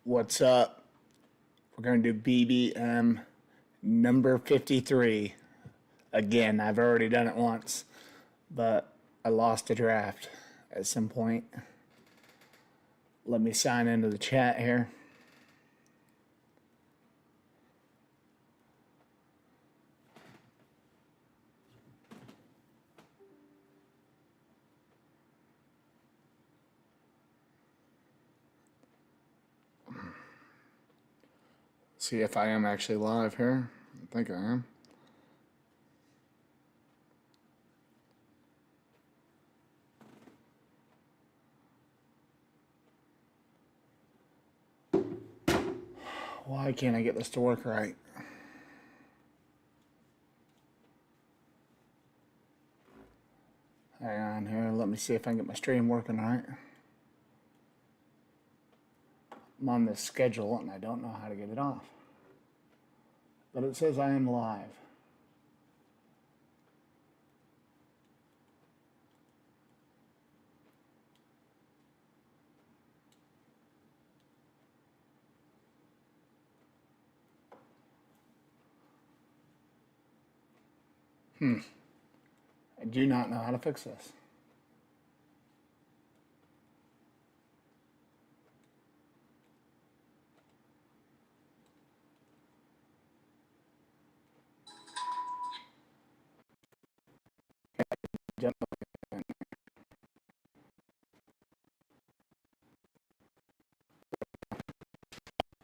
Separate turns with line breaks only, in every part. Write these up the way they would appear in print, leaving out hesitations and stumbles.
What's up? We're going to do BBM number 53. Again, I've already done it once, but I lost a draft at some point. Let me sign into the chat here. See if I am actually live here. I think I am. Why can't I get this to work right? Hang on here. Let me see if I can get my stream working right. I'm on this schedule and I don't know how to get it off. But it says I am live. I do not know how to fix this.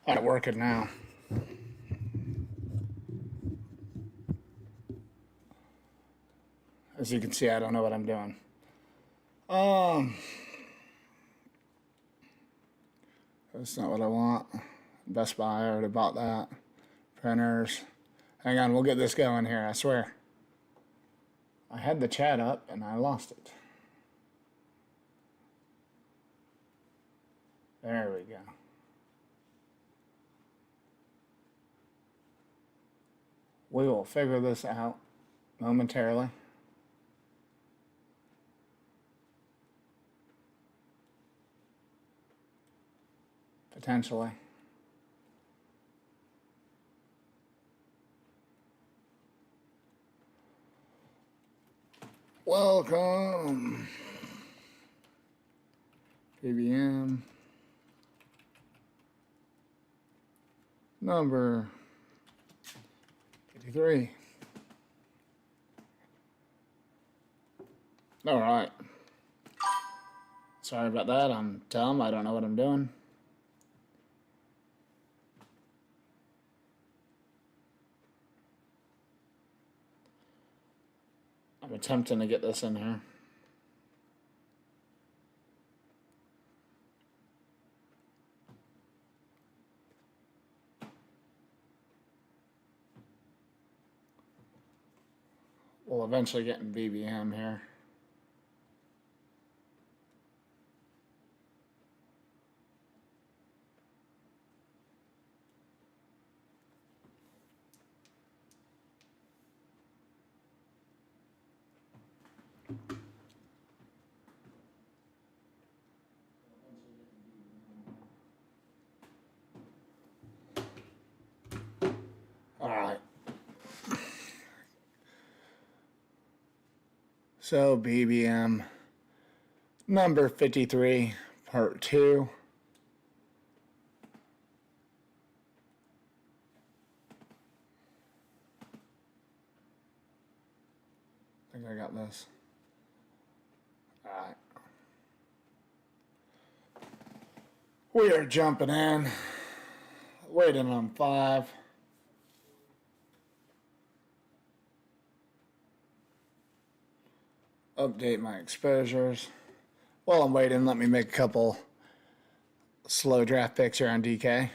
Not working now. As you can see, I don't know what I'm doing. That's not what I want. Best Buy, I already bought that. Printers. Hang on, we'll get this going here, I swear. I had the chat up and I lost it. There we go. We will figure this out momentarily. Potentially. Welcome. BBM. Number 53. All right. Sorry about that. I'm dumb. I don't know what I'm doing. I'm attempting to get this in here. We'll eventually get in BBM here. All right. So BBM number 53, part 2. I think I got this. All right. We are jumping in. Waiting on 5. Update my exposures. While I'm waiting, let me make a couple slow draft picks here on DK.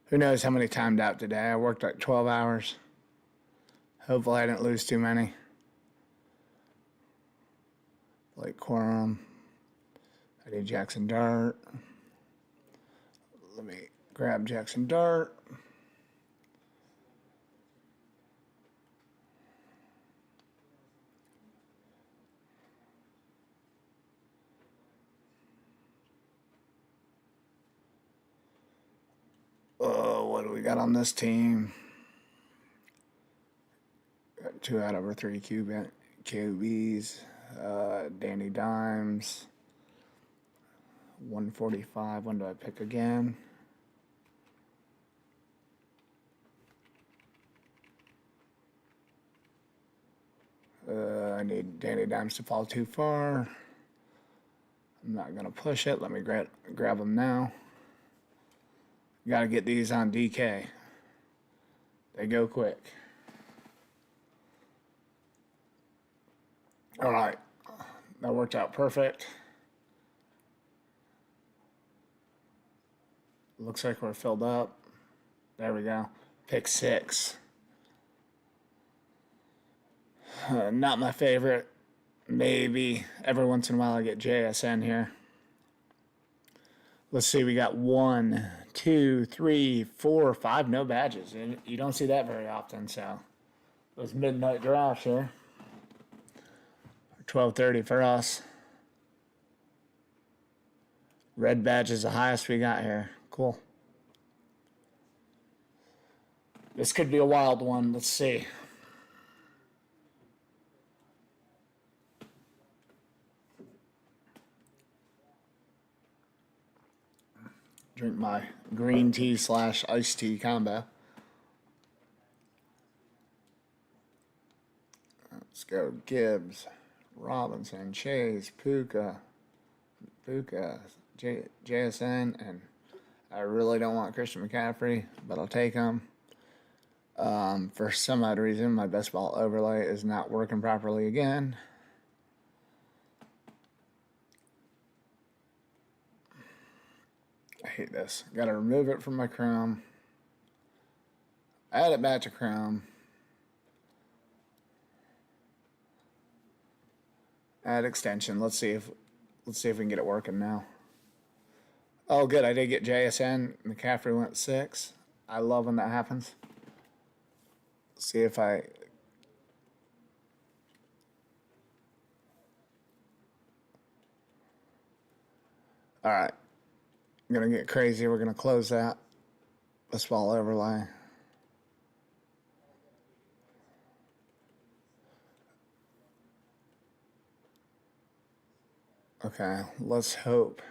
Who knows how many timed out today? I worked like 12 hours. Hopefully I didn't lose too many. Blake Corum. I did Jackson Dart. Let me grab Jackson Dart. what do we got on this team? Got 2 out of our 3 QBs. Danny Dimes. 145. When do I pick again? I need Danny Dimes to fall too far. I'm not going to push it. Let me grab them now. Got to get these on DK. They go quick. All right. That worked out perfect. Looks like we're filled up. There we go. Pick 6. Not my favorite. Maybe every once in a while I get JSN here. Let's see, we got 1, 2, 3, 4, 5 no badges. And you don't see that very often, so those midnight drafts here. 12:30 for us. Red badge is the highest we got here. Cool. This could be a wild one. Let's see. Drink my green tea / iced tea combo. Let's go Gibbs, Robinson, Chase, Puka, JSN, and I really don't want Christian McCaffrey, but I'll take him. For some odd reason, my best ball overlay is not working properly again. I hate this. Gotta remove it from my Chrome. Add it back to Chrome. Add extension. Let's see if we can get it working now. Oh, good. I did get JSN. McCaffrey went 6. I love when that happens. See if I... All right. I'm going to get crazy. We're going to close that. A small overlay. Okay, let's hope.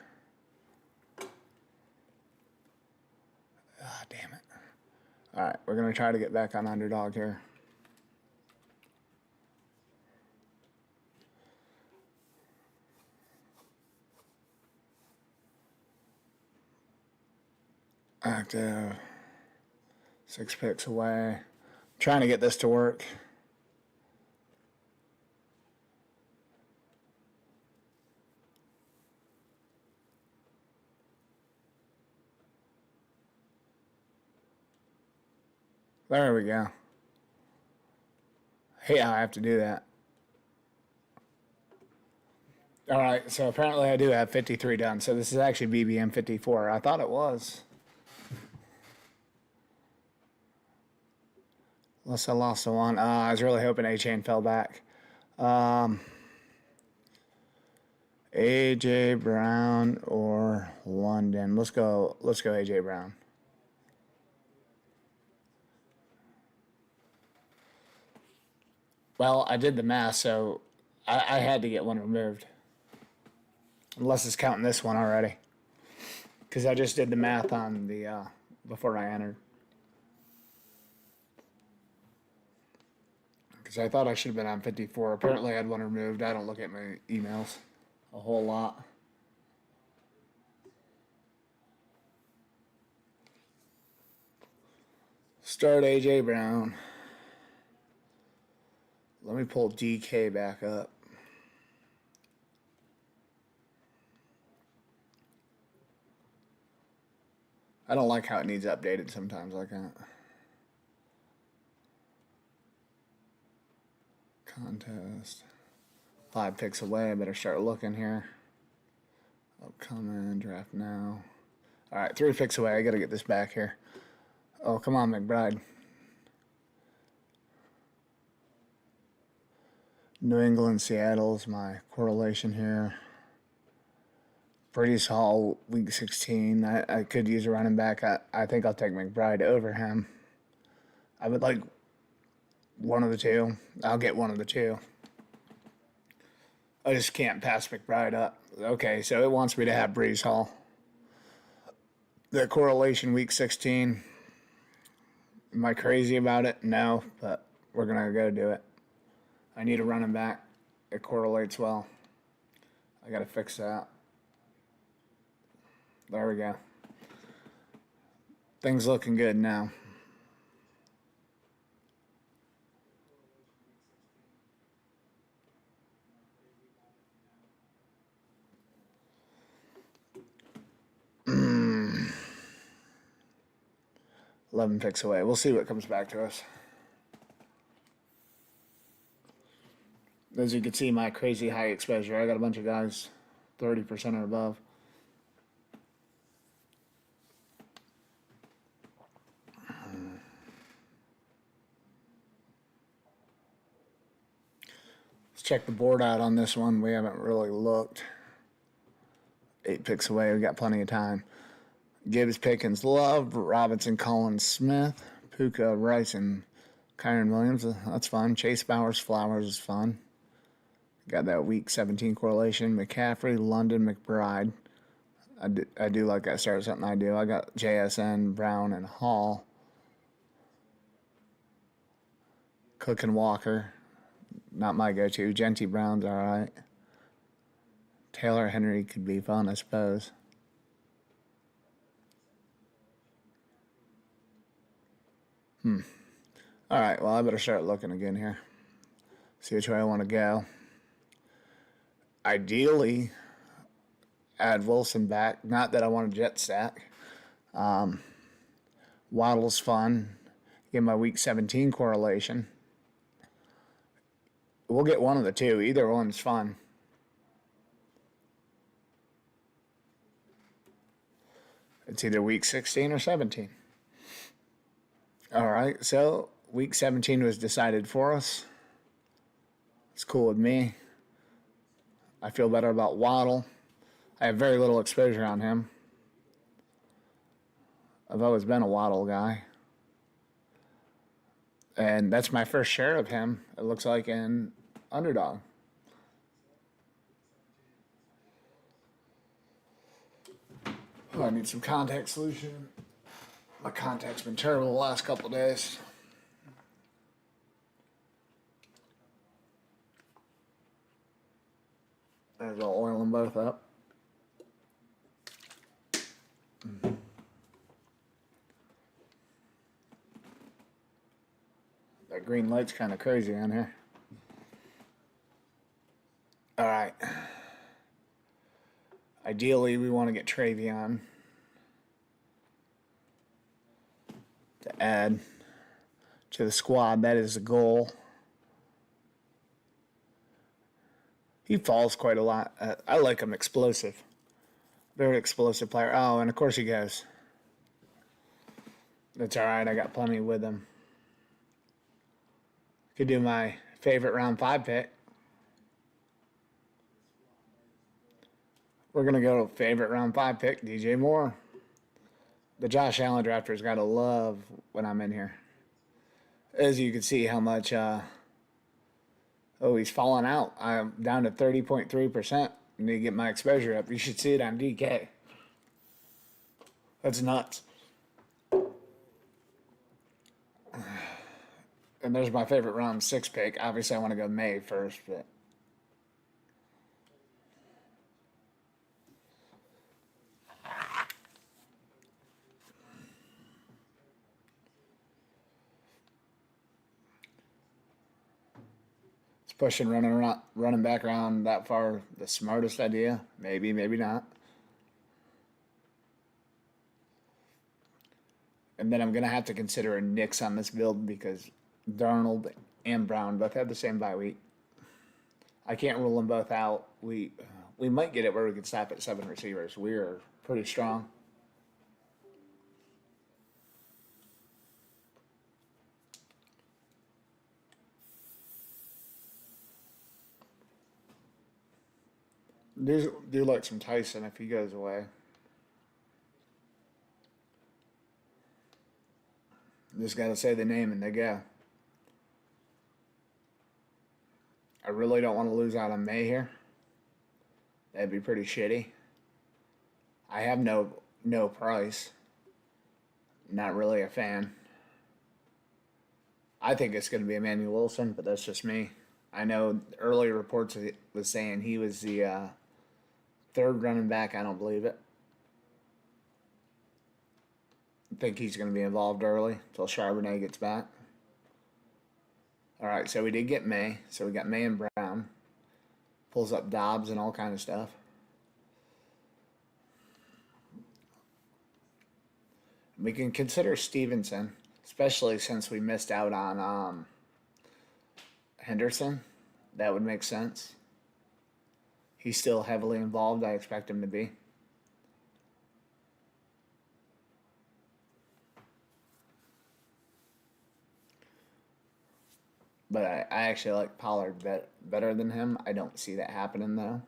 Ah, damn it. All right, we're going to try to get back on Underdog here. Active. 6 picks away. Trying to get this to work. There we go. Hate how I have to do that. All right, so apparently I do have 53 done. So this is actually BBM 54. I thought it was. Unless I lost the one. I was really hoping A-Chain fell back. A.J. Brown or London. Let's go A.J. Brown. Well, I did the math, so I had to get one removed. Unless it's counting this one already. Because I just did the math on the before I entered. Because I thought I should have been on 54. Apparently I had one removed. I don't look at my emails a whole lot. Start A.J. Brown. Let me pull DK back up. I don't like how it needs updated sometimes like that. Contest. 5 picks away. I better start looking here. Upcoming. Draft now. All right, 3 picks away. I got to get this back here. Oh, come on, McBride. New England, Seattle's my correlation here. Brees Hall, week 16. I could use a running back. I think I'll take McBride over him. I would like one of the two. I'll get one of the two. I just can't pass McBride up. Okay, so it wants me to have Brees Hall. The correlation week 16. Am I crazy about it? No, but we're going to go do it. I need a running back. It correlates well. I got to fix that. There we go. Things looking good now. Mm. 11 picks away. We'll see what comes back to us. As you can see, my crazy high exposure. I got a bunch of guys 30% or above. Let's check the board out on this one. We haven't really looked. 8 picks away. We got plenty of time. Gibbs, Pickens, Love, Robinson, Collins, Smith, Puka, Rice, and Kyron Williams. That's fun. Chase Bowers, Flowers is fun. Got that week 17 correlation. McCaffrey, London, McBride. I do like that start something I do. I got JSN, Brown, and Hall. Cook and Walker. Not my go-to. Genty Brown's all right. Taylor Henry could be fun, I suppose. All right, well, I better start looking again here. See which way I want to go. Ideally, add Wilson back. Not that I want a jet stack. Waddle's fun. Get my week 17 correlation. We'll get one of the two. Either one's fun. It's either week 16 or 17. All right, so week 17 was decided for us. It's cool with me. I feel better about Waddle. I have very little exposure on him. I've always been a Waddle guy. And that's my first share of him, it looks like, in Underdog. Oh, I need some contact solution. My contact's been terrible the last couple of days. There's I'll oil them both up. That green light's kind of crazy on here. All right. Ideally, we want to get Travion to add to the squad. That is the goal. He falls quite a lot. I like him explosive. Very explosive player. Oh, and of course he goes. That's all right. I got plenty with him. Could do my favorite round 5 pick. We're going to go to favorite round 5 pick, DJ Moore. The Josh Allen drafters got to love when I'm in here. As you can see how much, he's falling out. I'm down to 30.3%. I need to get my exposure up. You should see it on DK. That's nuts. And there's my favorite round 6 pick. Obviously, I want to go May first, but it's pushing running back around that far the smartest idea. Maybe, maybe not. And then I'm going to have to consider a Knicks on this build because Darnold and Brown both have the same bye week. I can't rule them both out. We might get it where we can stop at 7 receivers. We are pretty strong. Do like some Tyson if he goes away. Just got to say the name and they go. I really don't want to lose out on May here. That'd be pretty shitty. I have no price. Not really a fan. I think it's going to be Emmanuel Wilson, but that's just me. I know earlier reports was saying he was the third running back. I don't believe it. I think he's going to be involved early until Charbonnet gets back. All right, so we did get May. So we got May and Brown. Pulls up Dobbs and all kind of stuff. We can consider Stevenson, especially since we missed out on Henderson. That would make sense. He's still heavily involved. I expect him to be. But I actually like Pollard better than him. I don't see that happening, though.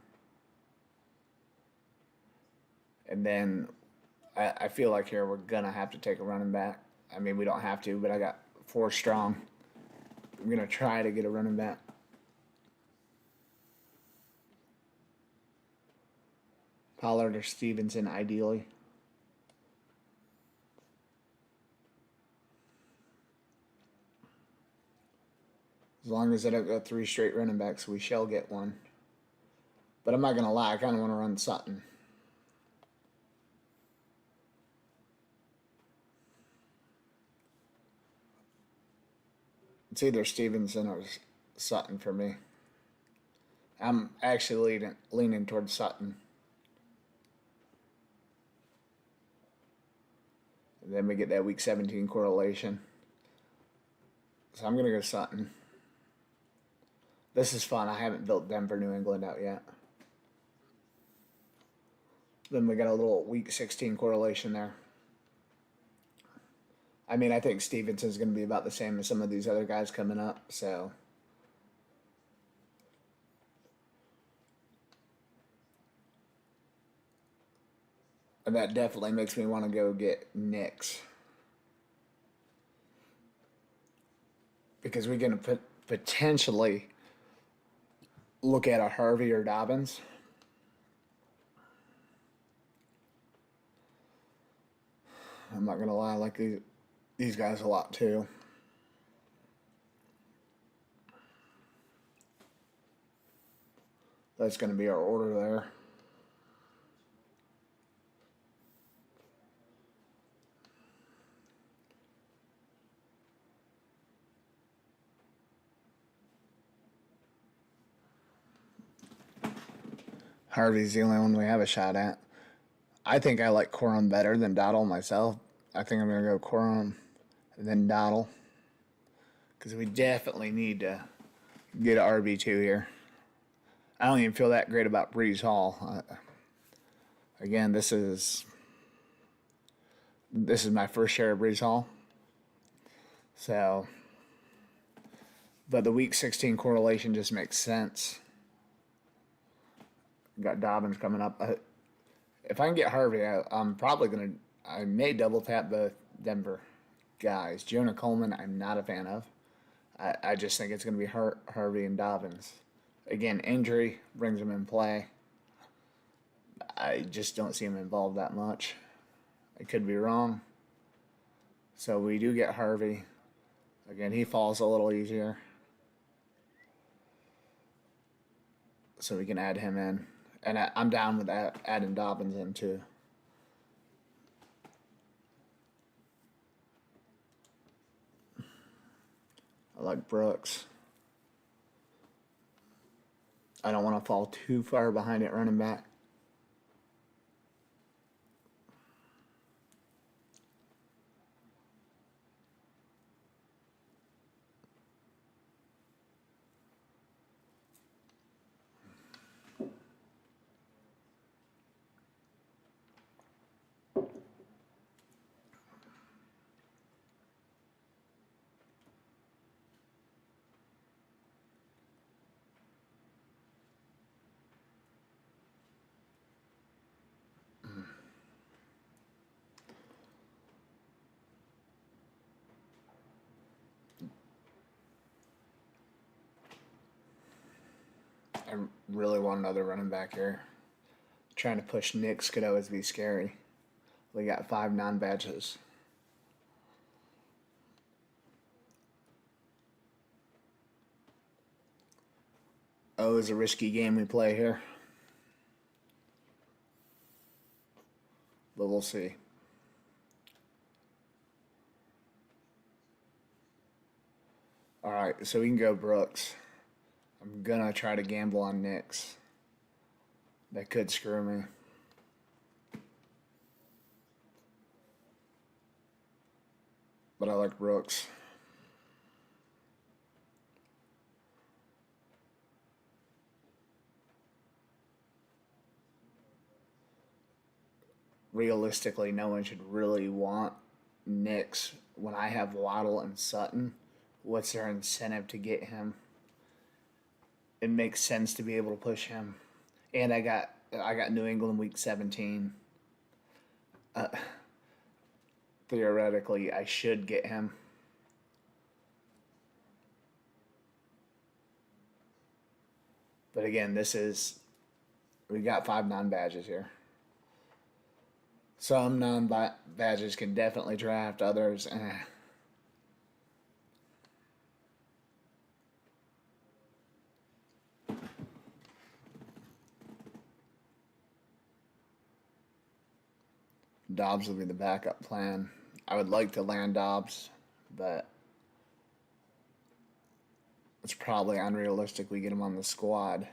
And then I feel like here we're going to have to take a running back. I mean, we don't have to, but I got 4 strong. I'm going to try to get a running back. Pollard or Stevenson, ideally. As long as I don't go 3 straight running backs, we shall get one. But I'm not going to lie, I kind of want to run Sutton. It's either Stevenson or Sutton for me. I'm actually leaning towards Sutton. And then we get that week 17 correlation. So I'm going to go Sutton. This is fun. I haven't built Denver, New England out yet. Then we got a little week 16 correlation there. I mean, I think Stevenson's going to be about the same as some of these other guys coming up, so. And that definitely makes me want to go get Knicks. Because we're going to potentially look at a Harvey or Dobbins. I'm not going to lie, I like these guys a lot too. That's going to be our order there. Harvey's the only one we have a shot at. I think I like Corum better than Dottle myself. I think I'm going to go Corum and then Dottle. Because we definitely need to get an RB2 here. I don't even feel that great about Breeze Hall. Again, this is my first share of Breeze Hall. So, but the week 16 correlation just makes sense. Got Dobbins coming up. If I can get Harvey, I'm probably going to... I may double tap both Denver guys. Jonah Coleman, I'm not a fan of. I just think it's going to be Harvey and Dobbins. Again, injury brings him in play. I just don't see him involved that much. I could be wrong. So we do get Harvey. Again, he falls a little easier. So we can add him in. And I'm down with that, adding Dobbins in too. I like Brooks. I don't want to fall too far behind at running back. I really want another running back here. Trying to push Knicks could always be scary. We got 5 non-badges. Oh, it's a risky game we play here. But we'll see. Alright, so we can go Brooks. I'm gonna try to gamble on Knicks. That could screw me. But I like Brooks. Realistically, no one should really want Knicks when I have Waddle and Sutton. What's their incentive to get him? It makes sense to be able to push him. And I got New England week 17. Theoretically, I should get him. But again, we got 5 non-badges here. Some non-badges can definitely draft, others, Dobbs will be the backup plan. I would like to land Dobbs, but it's probably unrealistic we get him on the squad.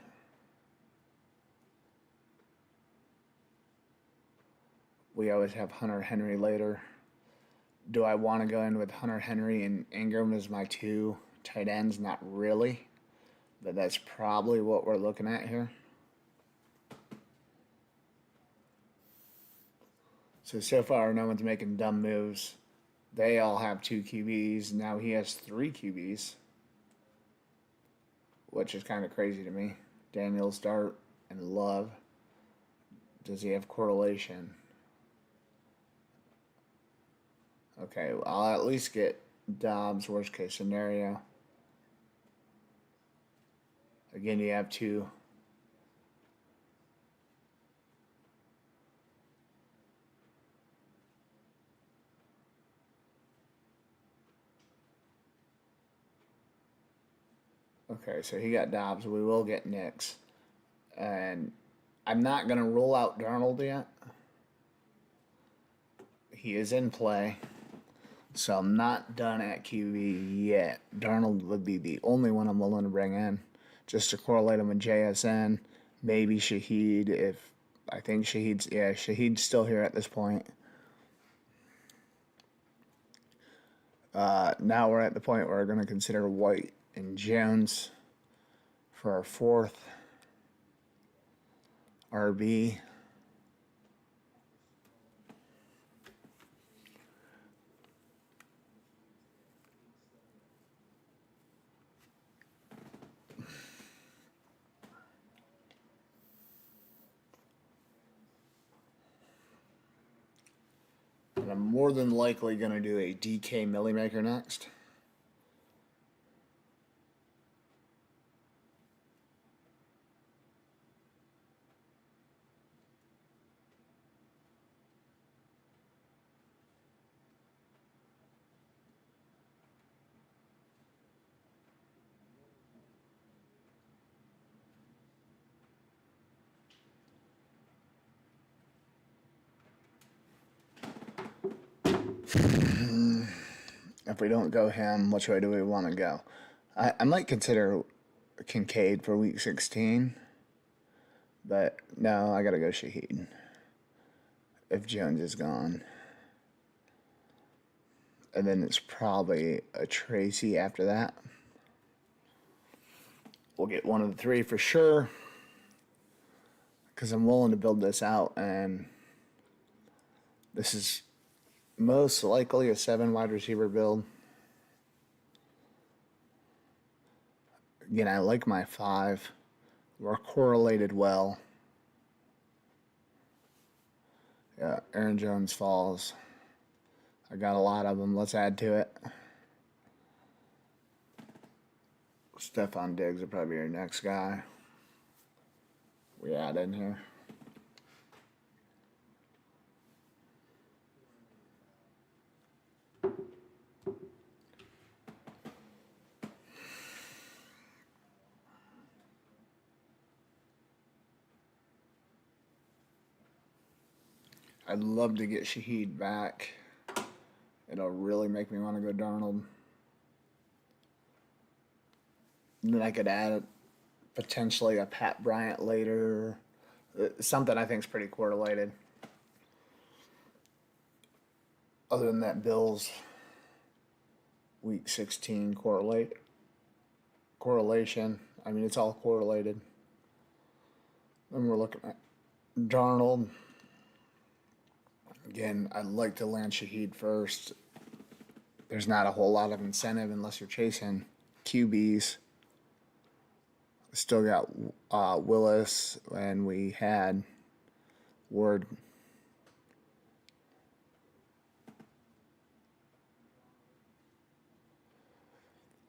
We always have Hunter Henry later. Do I want to go in with Hunter Henry and Ingram as my 2 tight ends? Not really, but that's probably what we're looking at here. So far, no one's making dumb moves. They all have 2 QBs. Now he has 3 QBs, which is kind of crazy to me. Daniels, Dart, and Love. Does he have correlation? Okay, well, I'll at least get Dobbs, worst case scenario. Again, you have 2. Okay, so he got Dobbs. We will get Knicks. And I'm not going to rule out Darnold yet. He is in play. So I'm not done at QB yet. Darnold would be the only one I'm willing to bring in. Just to correlate him with JSN. Maybe Shaheed if... I think Shaheed's still here at this point. Now we're at the point where we're going to consider White and Jones for our 4th RB. And I'm more than likely going to do a DK Millie Maker next. If we don't go him, which way do we want to go? I might consider Kincaid for week 16. But no, I got to go Shaheed. If Jones is gone. And then it's probably a Tracy after that. We'll get one of the 3 for sure. Because I'm willing to build this out. And this is most likely a 7 wide receiver build. Again, I like my 5. We're correlated well. Yeah, Aaron Jones falls. I got a lot of them. Let's add to it. Stephon Diggs will probably be our next guy. we add in here. I'd love to get Shaheed back. It'll really make me want to go Darnold. And then I could add potentially a Pat Bryant later. Something I think is pretty correlated. Other than that, Bills Week 16 correlation. I mean, it's all correlated. Then we're looking at Darnold. Again, I'd like to land Shaheed first. There's not a whole lot of incentive unless you're chasing QBs. Still got Willis, and we had Ward.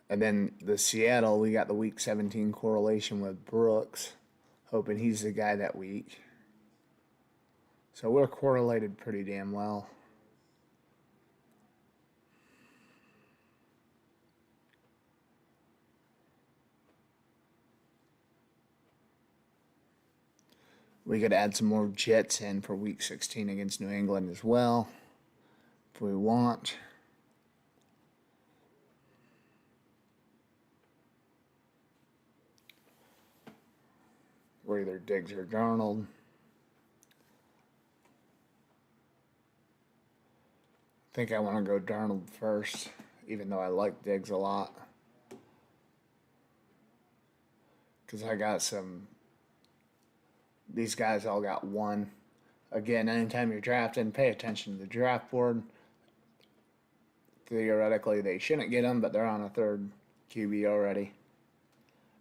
And then the Seattle, we got the Week 17 correlation with Brooks, hoping he's the guy that week. So we're correlated pretty damn well. We could add some more Jets in for Week 16 against New England as well, if we want. We're either Diggs or Darnold. I think I want to go Darnold first, even though I like Diggs a lot. Because I got some... These guys all got one. Again, anytime you're drafting, pay attention to the draft board. Theoretically, they shouldn't get them, but they're on a third QB already.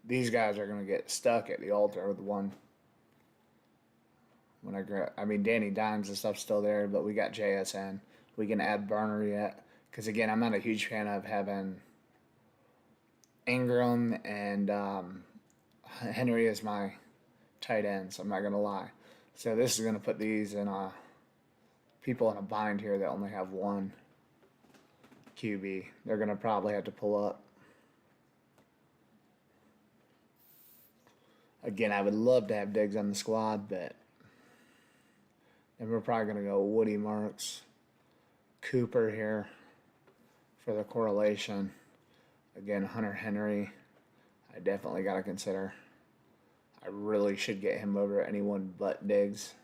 These guys are going to get stuck at the altar with one. I mean, Danny Dimes and stuff's still there, but we got JSN. We can add Burner yet. Because, again, I'm not a huge fan of having Ingram and Henry as my tight ends. I'm not going to lie. So this is going to put these in people in a bind here that only have one QB. They're going to probably have to pull up. Again, I would love to have Diggs on the squad, but then we're probably going to go Woody Marks, Cooper here for the correlation. Again, Hunter Henry, I definitely got to consider. I really should get him over anyone but Diggs.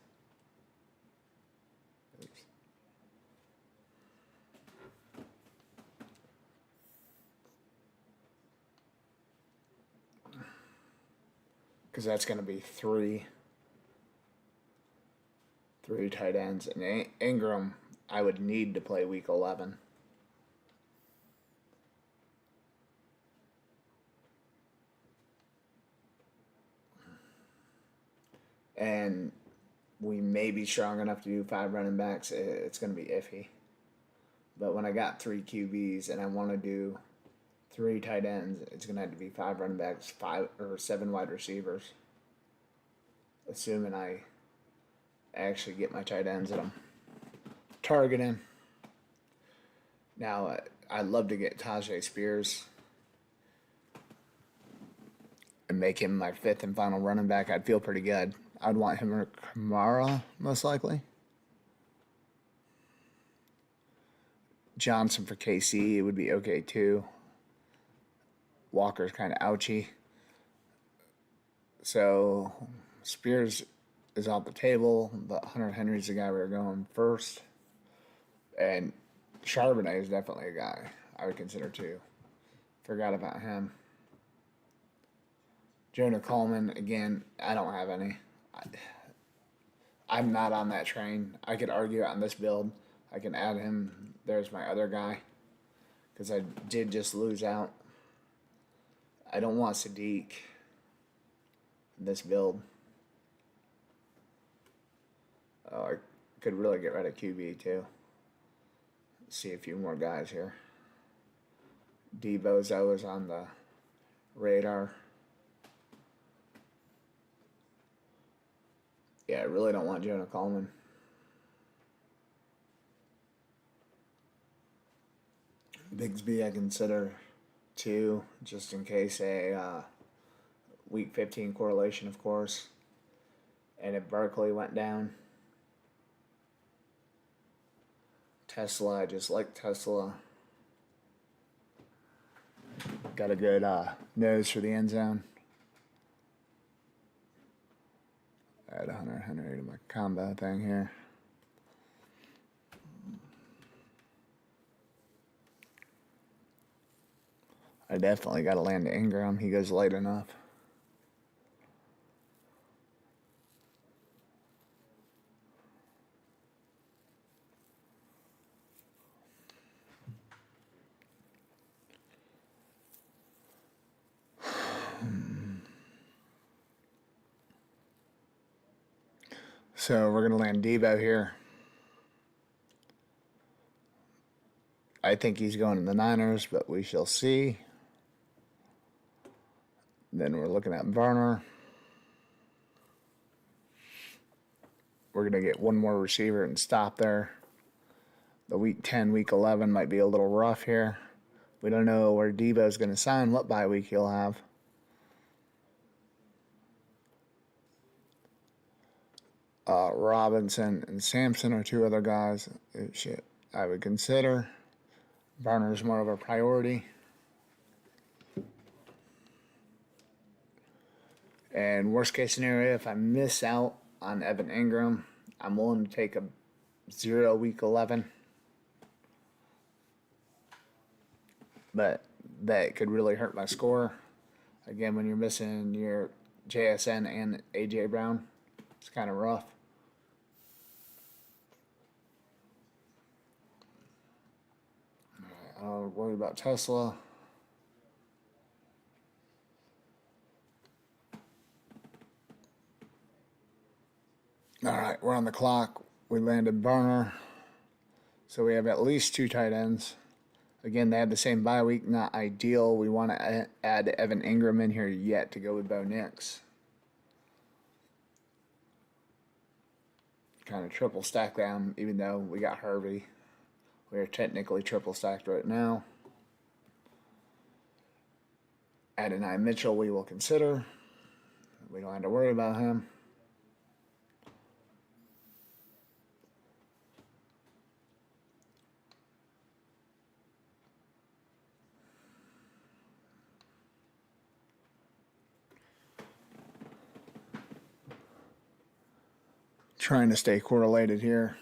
Because that's going to be three tight ends. And Ingram, I would need to play Week 11. And we may be strong enough to do 5 running backs. It's going to be iffy. But when I got 3 QBs and I want to do 3 tight ends, it's going to have to be 5 running backs, 5 or 7 wide receivers. Assuming I actually get my tight ends that I'm targeting. Now, I'd love to get Tajay Spears and make him my 5th and final running back. I'd feel pretty good. I'd want him or Kamara, most likely. Johnson for KC, it would be okay too. Walker's kind of ouchy. So Spears is off the table, but Hunter Henry's the guy we were going first. And Charbonnet is definitely a guy I would consider too. Forgot about him. Jonah Coleman, again, I don't have any. I'm not on that train. I could argue on this build. I can add him. There's my other guy. Because I did just lose out. I don't want Sadiq in this build. Oh, I could really get rid of QB too. See a few more guys here. Debozo is on the radar. Yeah, I really don't want Jonah Coleman. Bigsby I consider too, just in case a week 15 correlation, of course. And if Barkley went down, Tesla, I just like Tesla. Got a good nose for the end zone. Add 100 to my combo thing here. I definitely got to land Ingram. He goes light enough. So we're going to land Debo here. I think he's going to the Niners, but we shall see. Then we're looking at Varner. We're going to get one more receiver and stop there. The week 10, week 11 might be a little rough here. We don't know where Debo's going to sign, what bye week he'll have. Robinson and Sampson are two other guys I would consider. Varner's more of a priority. And worst case scenario, if I miss out on Evan Ingram, I'm willing to take a 0 week 11. But that could really hurt my score. Again, when you're missing your JSN and AJ Brown, it's kind of rough. I'll worry about Tesla. All right, we're on the clock. We landed Varner. So we have at least 2 tight ends. Again, they had the same bye week, not ideal. We want to add Evan Ingram in here yet to go with Bo Nix. Kind of triple stack them, even though we got Hervey. We are technically triple stacked right now. Adonai Mitchell we will consider. We don't have to worry about him. Trying to stay correlated here.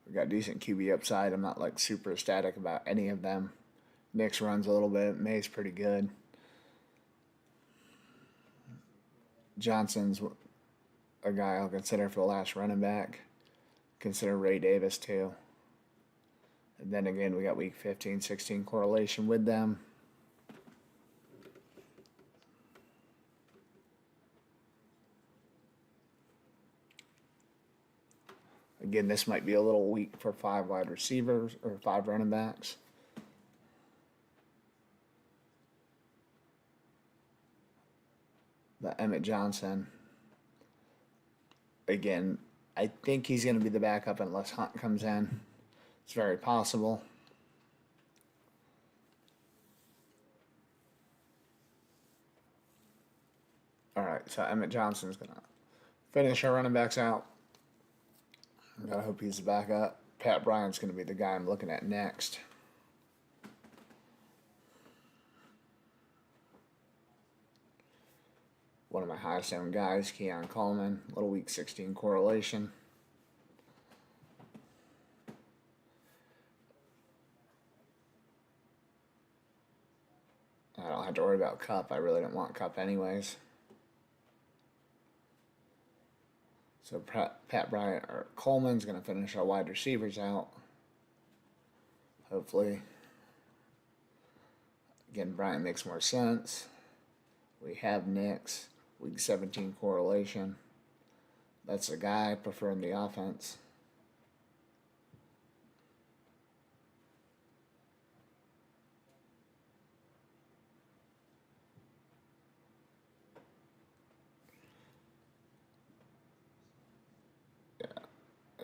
We got decent QB upside. I'm not like super ecstatic about any of them. Nix runs a little bit. May's pretty good. Johnson's a guy I'll consider for the last running back. Consider Ray Davis too. And then again, we got week 15, 16 correlation with them. Again, this might be a little weak for 5 wide receivers or 5 running backs. But Emmett Johnson, again, I think he's going to be the backup unless Hunt comes in. It's very possible. All right, so Emmett Johnson's going to finish our running backs out. I gotta hope he's the backup. Pat Bryant's going to be the guy I'm looking at next. One of my highest owned guys, Keon Coleman, little week 16 correlation. I don't have to worry about Cup. I really don't want Cup anyways. So Pat Bryant or Coleman's going to finish our wide receivers out. Hopefully. Again, Bryant makes more sense. We have Nix. Week 17 correlation. That's the guy preferring the offense.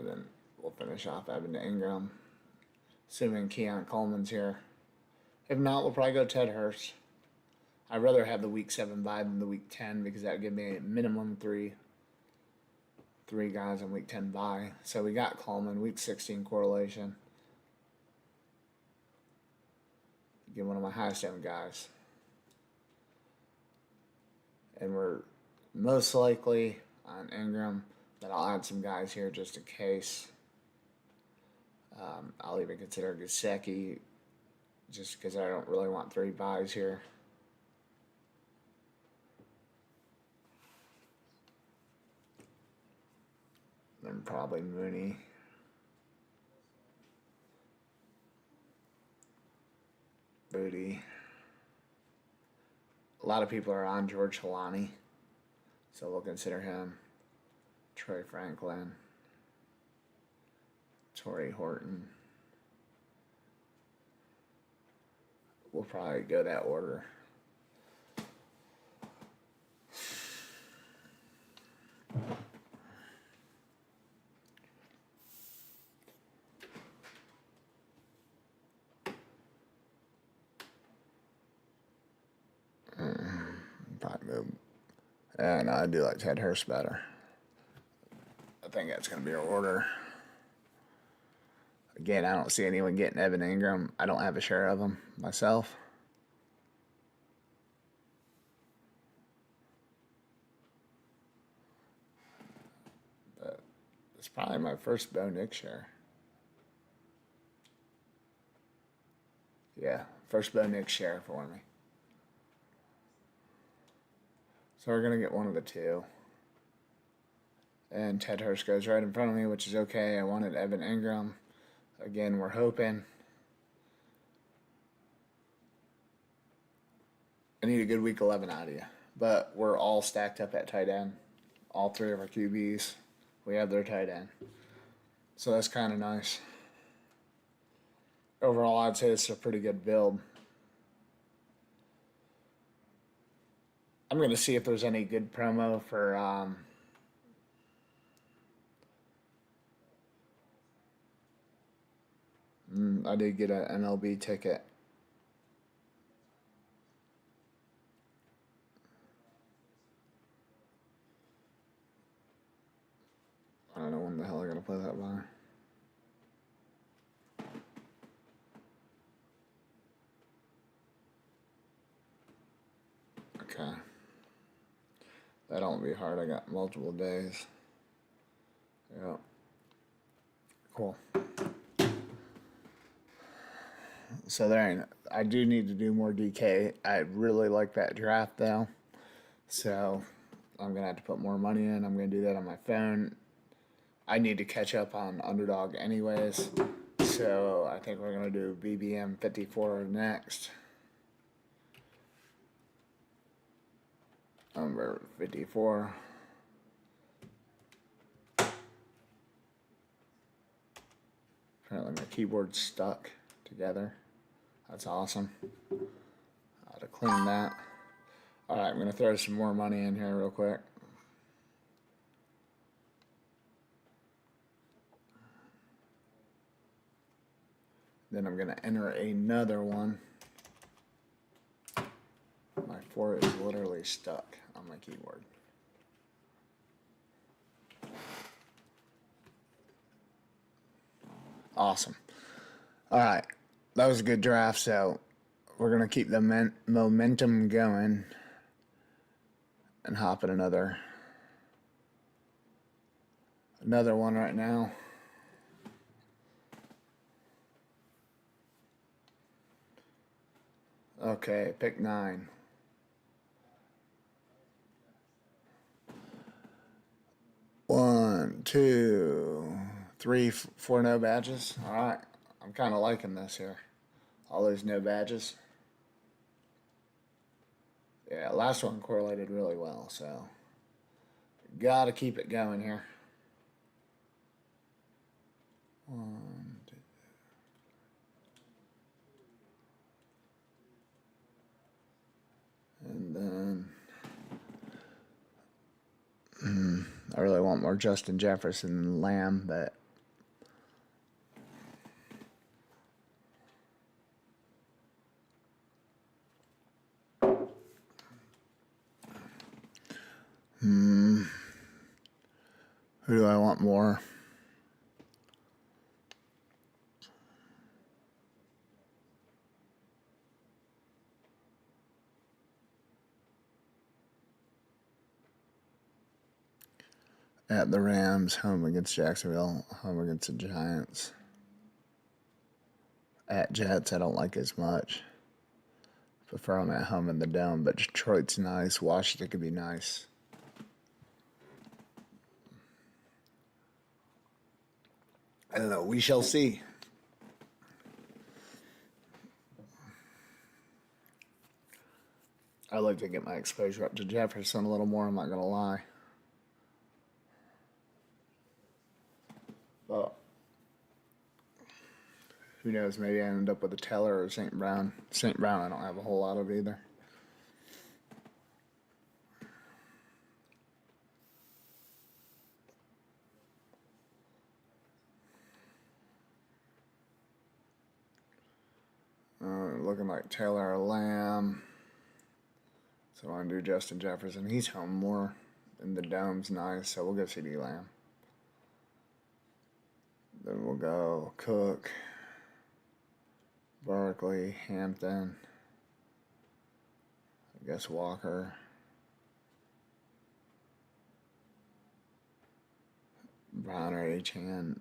And then we'll finish off Evan Ingram, assuming Keon Coleman's here. If not, we'll probably go Ted Hurst. I'd rather have the week 7 bye than the week 10 because that would give me a minimum three guys on week 10 bye. So we got Coleman, week 16 correlation. Get one of my highest owned guys. And we're most likely on Ingram, but I'll add some guys here just in case. I'll even consider Gesicki just because I don't really want 3 buys here. Then probably Mooney. Booty. A lot of people are on George Helani, so we'll consider him. Troy Franklin. Torrey Horton. We'll probably go that order. Probably move. Yeah, no, I do like Ted Hurst better. I think that's going to be our order. Again, I don't see anyone getting Evan Ingram. I don't have a share of him myself. But it's probably my first Bo Nix share. Yeah, first Bo Nix share for me. So we're going to get one of the two. And Ted Hurst goes right in front of me, which is okay. I wanted Evan Ingram. Again, we're hoping. I need a good week 11 out of you. But we're all stacked up at tight end. All 3 of our QBs, we have their tight end. So that's kind of nice. Overall, I'd say it's a pretty good build. I'm going to see if there's any good promo for I did get an MLB ticket. I don't know when the hell I'm going to play that by. Okay. That don't be hard. I got multiple days. Yeah. Cool. So there ain't. I do need to do more DK. I really like that draft though. So I'm gonna have to put more money in. I'm gonna do that on my phone. I need to catch up on Underdog anyways. So I think we're gonna do BBM 54 next. Number 54. Apparently my keyboard's stuck together. That's awesome. I had to clean that. Alright, I'm going to throw some more money in here real quick. Then I'm going to enter another one. My 4 is literally stuck on my keyboard. Awesome. Alright, that was a good draft, so we're going to keep the momentum going and hop at another one right now. Okay, pick 9. One, 2, 3, 4 no badges. All right, I'm kind of liking this here. All those no badges. Yeah, last one correlated really well, so gotta keep it going here. 1, 2. And then I really want more Justin Jefferson than Lamb, but Who do I want more? At the Rams, home against Jacksonville, home against the Giants. At Jets, I don't like as much. Prefer them at home in the Dome, but Detroit's nice. Washington could be nice. I don't know. We shall see. I'd like to get my exposure up to Jefferson a little more, I'm not going to lie. But who knows? Maybe I end up with a Teller or St. Brown. St. Brown, I don't have a whole lot of either. Looking like Taylor or Lamb. So I want to do Justin Jefferson. He's home more, and the Dome's nice, so we'll go CD Lamb. Then we'll go Cook, Barkley, Hampton, I guess Walker, Brown or Achane.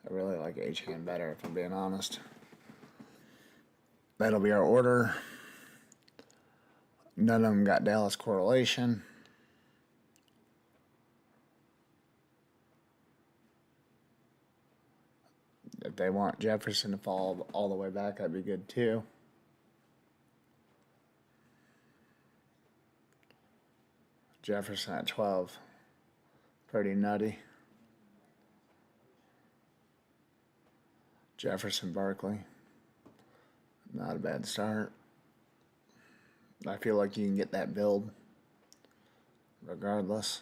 I really like Achane better, if I'm being honest. That'll be our order. None of them got Dallas correlation. If they want Jefferson to fall all the way back, that'd be good too. Jefferson at 12. Pretty nutty. Jefferson, Barkley. Not a bad start. I feel like you can get that build regardless.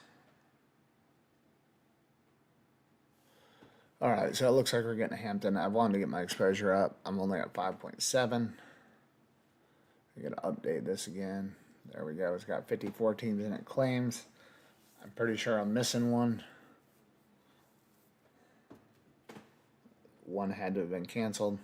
All right, so it looks like we're getting a Hampton. I wanted to get my exposure up. I'm only at 5.7. I gotta update this again. There we go. It's got 54 teams in it. Claims. I'm pretty sure I'm missing one. One had to have been canceled.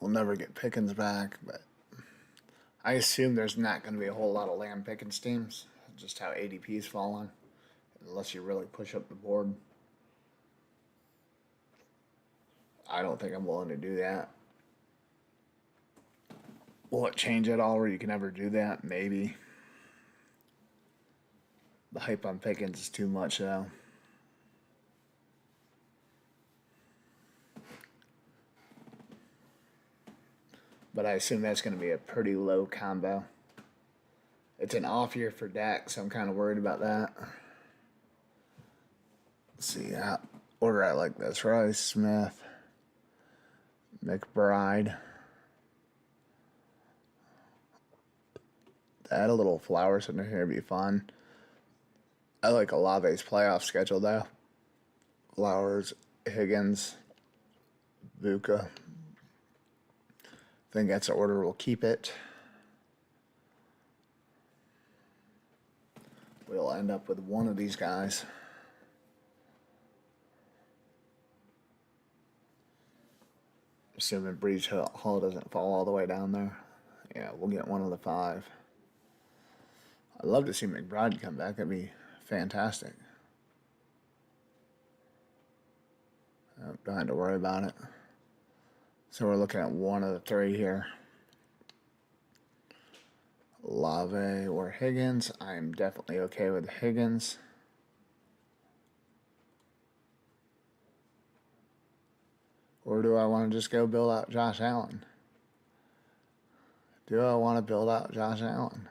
We'll never get Pickens back, but I assume there's not going to be a whole lot of Lamb Pickens teams. Just how ADP's fallen, unless you really push up the board. I don't think I'm willing to do that. Will it change at all where you can ever do that? Maybe. The hype on Pickens is too much, though. But I assume that's going to be a pretty low combo. It's an off year for Dak, so I'm kind of worried about that. Let's see, order I like this. Rice, Smith, McBride. Add a little Flowers in here would be fun. I like Olave's playoff schedule, though. Flowers, Higgins, Buka. I think that's the order we'll keep it. We'll end up with one of these guys. Assuming Breeze Hall doesn't fall all the way down there. Yeah, we'll get one of the 5. I'd love to see McBride come back. That'd be fantastic. Don't have to worry about it. So we're looking at one of the 3 here. Olave or Higgins. I'm definitely okay with Higgins. Or do I want to just go build out Josh Allen? Do I want to build out Josh Allen?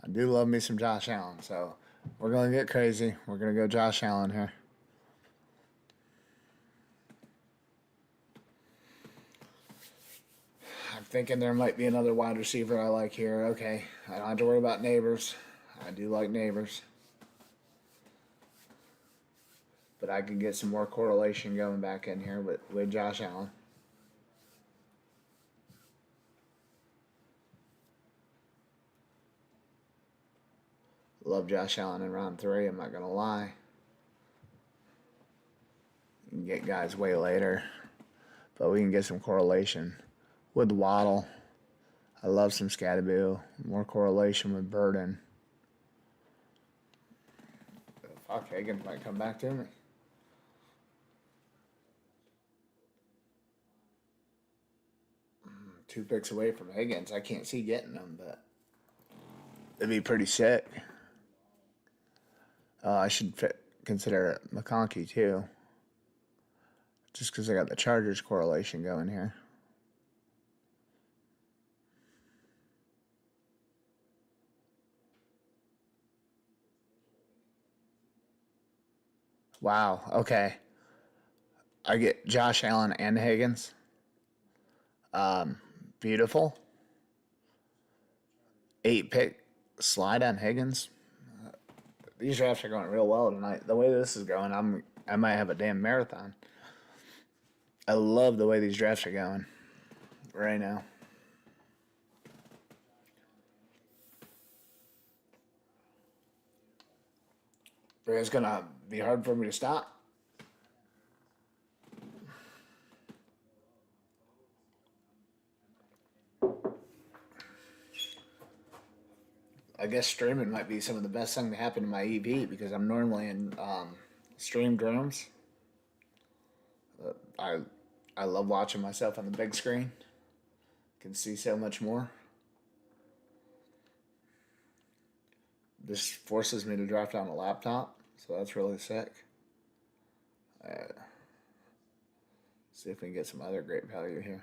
I do love me some Josh Allen, so we're going to get crazy. We're going to go Josh Allen here. I'm thinking there might be another wide receiver I like here. Okay, I don't have to worry about Neighbors. I do like Neighbors. But I can get some more correlation going back in here with Josh Allen. Love Josh Allen in round 3, I'm not going to lie. You can get guys way later. But we can get some correlation with Waddle. I love some Scatterboo. More correlation with Burden. Fuck, Higgins might come back to me. 2 picks away from Higgins. I can't see getting them, but it'd be pretty sick. I should consider McConkey too. Just because I got the Chargers correlation going here. Wow, okay. I get Josh Allen and Higgins. Beautiful. 8 pick slide on Higgins. These drafts are going real well tonight. The way this is going, I might have a damn marathon. I love the way these drafts are going right now. But it's gonna be hard for me to stop. I guess streaming might be some of the best thing to happen to my EV because I'm normally in streamed rooms. I love watching myself on the big screen. Can see so much more. This forces me to draft on a laptop, so that's really sick. See if we can get some other great value here.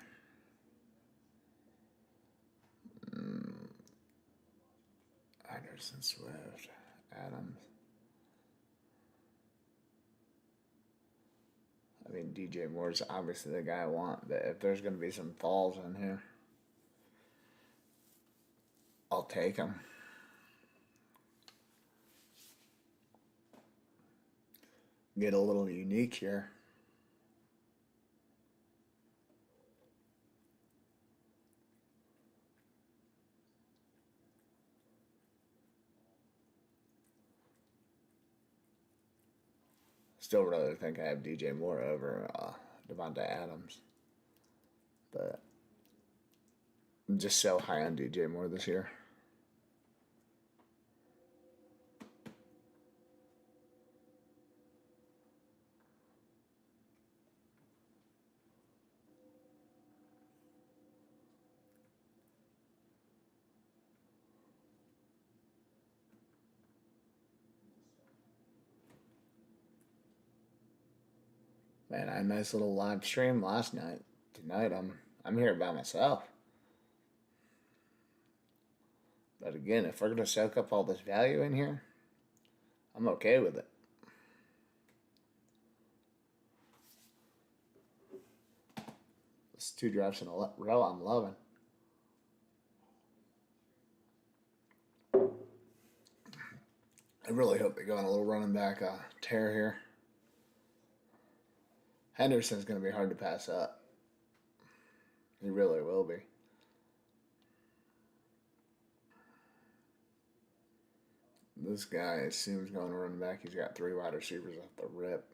Anderson, Swift, Adams. I mean, DJ Moore's obviously the guy I want, but if there's going to be some falls in here, I'll take him. Get a little unique here. Still really think I have DJ Moore over Devontae Adams. But I'm just so high on DJ Moore this year. Man, I had a nice little live stream last night. Tonight I'm here by myself. But again, if we're gonna soak up all this value in here, I'm okay with it. It's 2 drafts in a row I'm loving. I really hope they go on a little running back tear here. Henderson's going to be hard to pass up. He really will be. This guy assumes going to run back. He's got 3 wide receivers off the rip.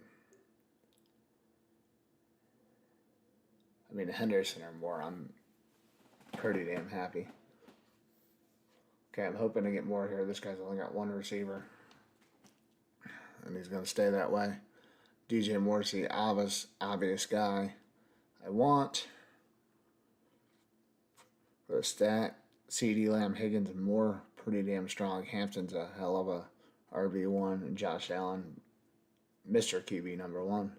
I mean, Henderson or more, I'm pretty damn happy. Okay, I'm hoping to get more here. This guy's only got 1 receiver. And he's going to stay that way. DJ Moore's the obvious guy I want. For the stat, CD Lamb, Higgins, and Moore, pretty damn strong. Hampton's a hell of a RB1. And Josh Allen, Mr. QB number 1.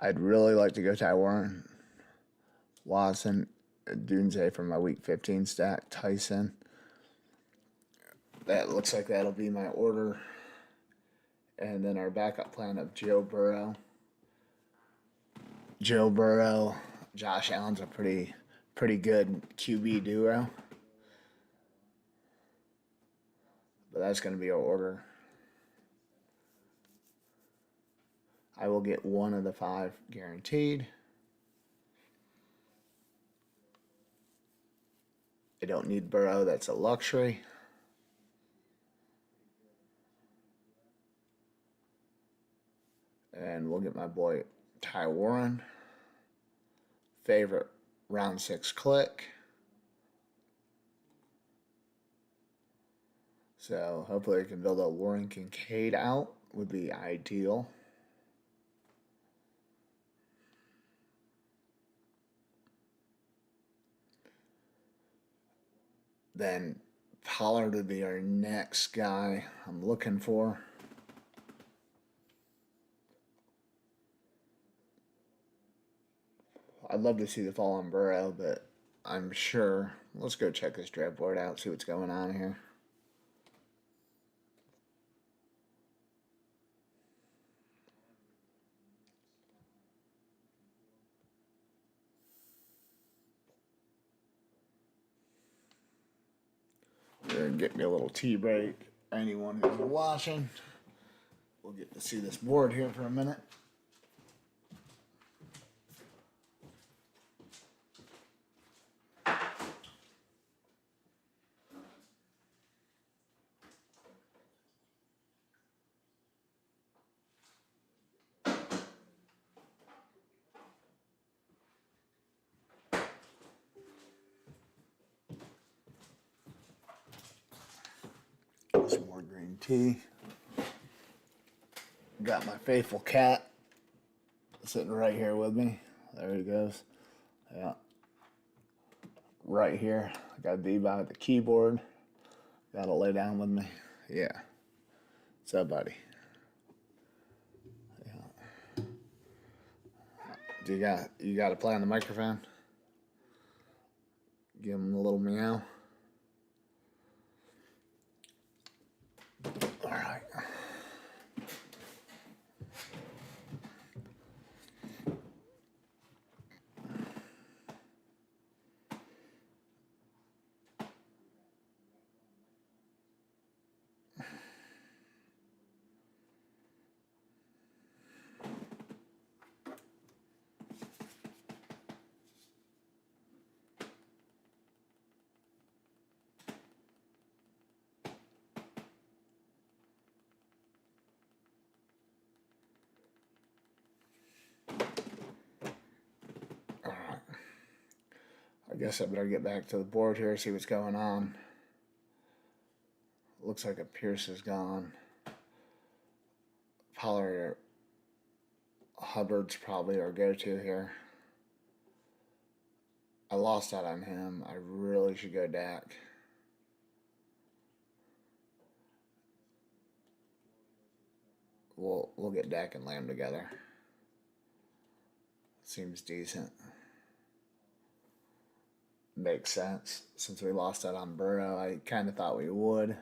I'd really like to go Ty Warren, Watson, Dunze for my week 15 stack, Tyson. That looks like that'll be my order. And then our backup plan of Joe Burrow. Josh Allen's a pretty good QB duo. But that's going to be our order. I will get one of the 5 guaranteed. I don't need Burrow. That's a luxury. And we'll get my boy Ty Warren. Favorite round 6 click. So hopefully I can build a Warren Kincaid out. Would be ideal. Then Pollard would be our next guy I'm looking for. I'd love to see the fall on Burrow, but I'm sure. Let's go check this draft board out, see what's going on here. Get me a little tea break. Anyone who's watching, we'll get to see this board here for a minute. Some more green tea. Got my faithful cat sitting right here with me. There he goes. Yeah. Right here. I got D by the keyboard. Gotta lay down with me. Yeah. What's up, buddy? Yeah. You got to play on the microphone? Give him a little meow. All right. I guess I better get back to the board here, see what's going on. Looks like a Pierce is gone. Pollard, Hubbard's probably our go-to here. I lost out on him. I really should go Dak. We'll get Dak and Lamb together. Seems decent. Makes sense. Since we lost out on Burrow, I kind of thought we would.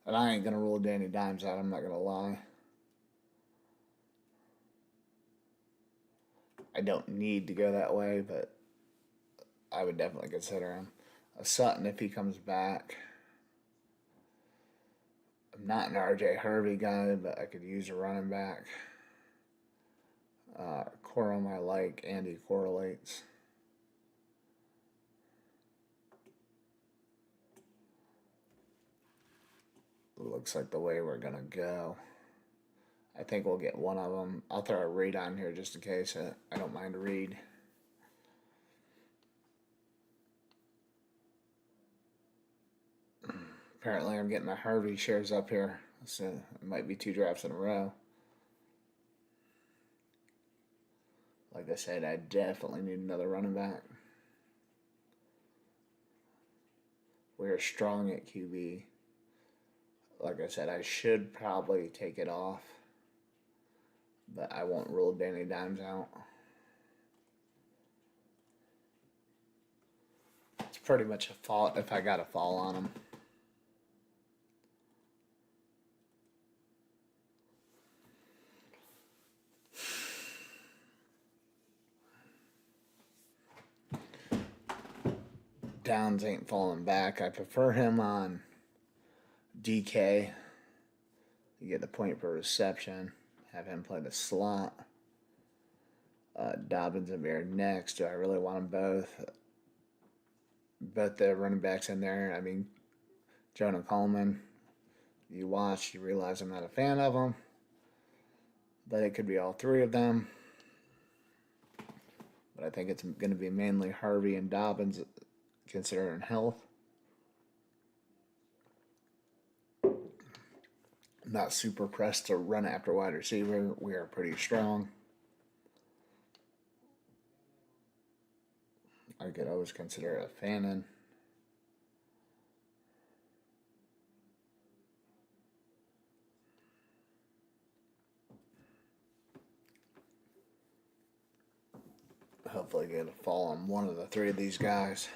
And I ain't going to rule Danny Dimes out, I'm not going to lie. I don't need to go that way, but I would definitely consider him. A Sutton if he comes back. I'm not an RJ Harvey guy, but I could use a running back. Corum I like. Andy correlates. Looks like the way we're going to go. I think we'll get one of them. I'll throw a read on here just in case. I don't mind a read. Apparently I'm getting my Harvey shares up here. So it might be 2 drafts in a row. Like I said, I definitely need another running back. We're strong at QB. Like I said, I should probably take it off. but I won't rule Danny Dimes out. It's pretty much a fault if I got a fall on him. Downs ain't falling back. I prefer him on DK. You get the point per reception. Have him play the slot. Dobbins and Bear next. Do I really want them both? Both the running backs in there. I mean, Jonah Coleman. You watch, you realize I'm not a fan of them. But it could be all three of them. But I think it's going to be mainly Harvey and Dobbins, considering health. I'm not super pressed to run after wide receiver. We are pretty strong. I could always consider a Fannin. Hopefully get a fall on one of the three of these guys.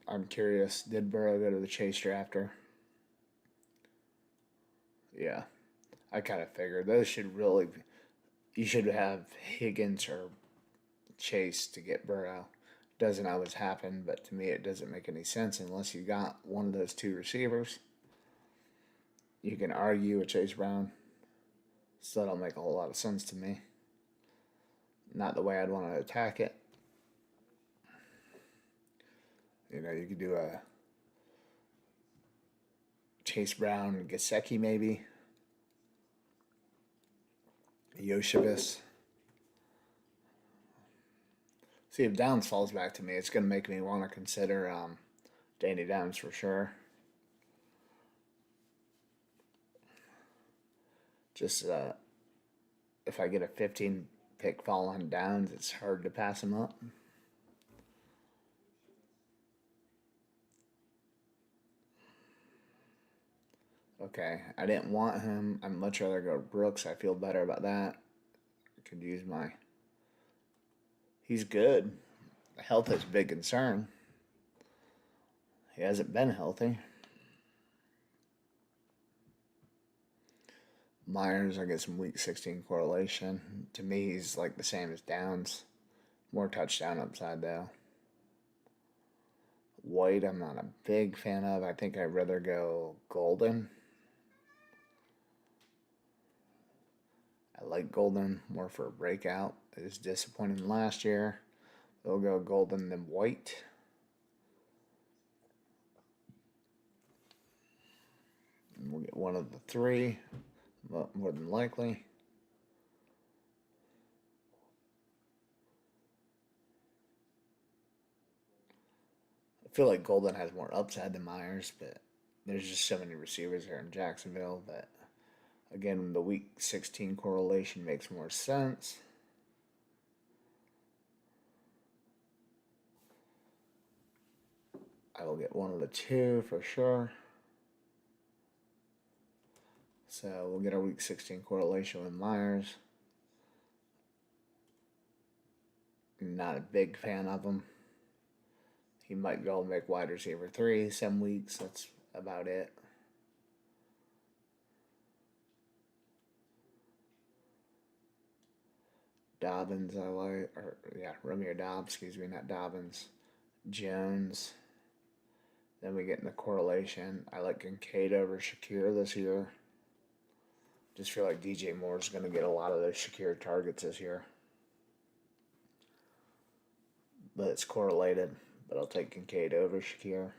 I'm curious, did Burrow go to the Chase drafter? Yeah, I kind of figured those should really be, you should have Higgins or Chase to get Burrow. Doesn't always happen, but to me it doesn't make any sense unless you got one of those two receivers. You can argue with Chase Brown. Still don't make a whole lot of sense to me. Not the way I'd want to attack it. You know, you could do a Chase Brown and Gesicki maybe. Yoshibis. See, if Downs falls back to me, it's going to make me want to consider Danny Downs for sure. Just if I get a 15 pick fall on Downs, it's hard to pass him up. Okay, I didn't want him. I'd much rather go Brooks. I feel better about that. I could use my... He's good. Health is a big concern. He hasn't been healthy. Myers, I get some week 16 correlation. To me, he's like the same as Downs. More touchdown upside, though. White, I'm not a big fan of. I think I'd rather go Golden. I like Golden more for a breakout. It was disappointing last year. They'll go Golden than White. And we'll get one of the three, more than likely. I feel like Golden has more upside than Myers, but there's just so many receivers here in Jacksonville that, again, the week 16 correlation makes more sense. I will get one of the two for sure. So we'll get our week 16 correlation with Myers. Not a big fan of him. He might go and make wide receiver 3 some weeks. That's about it. Dobbins, I like. Romeo Dobbs, excuse me, not Dobbins. Jones. Then we get in the correlation. I like Kincaid over Shakir this year. Just feel like DJ Moore is going to get a lot of those Shakir targets this year. But it's correlated. But I'll take Kincaid over Shakir.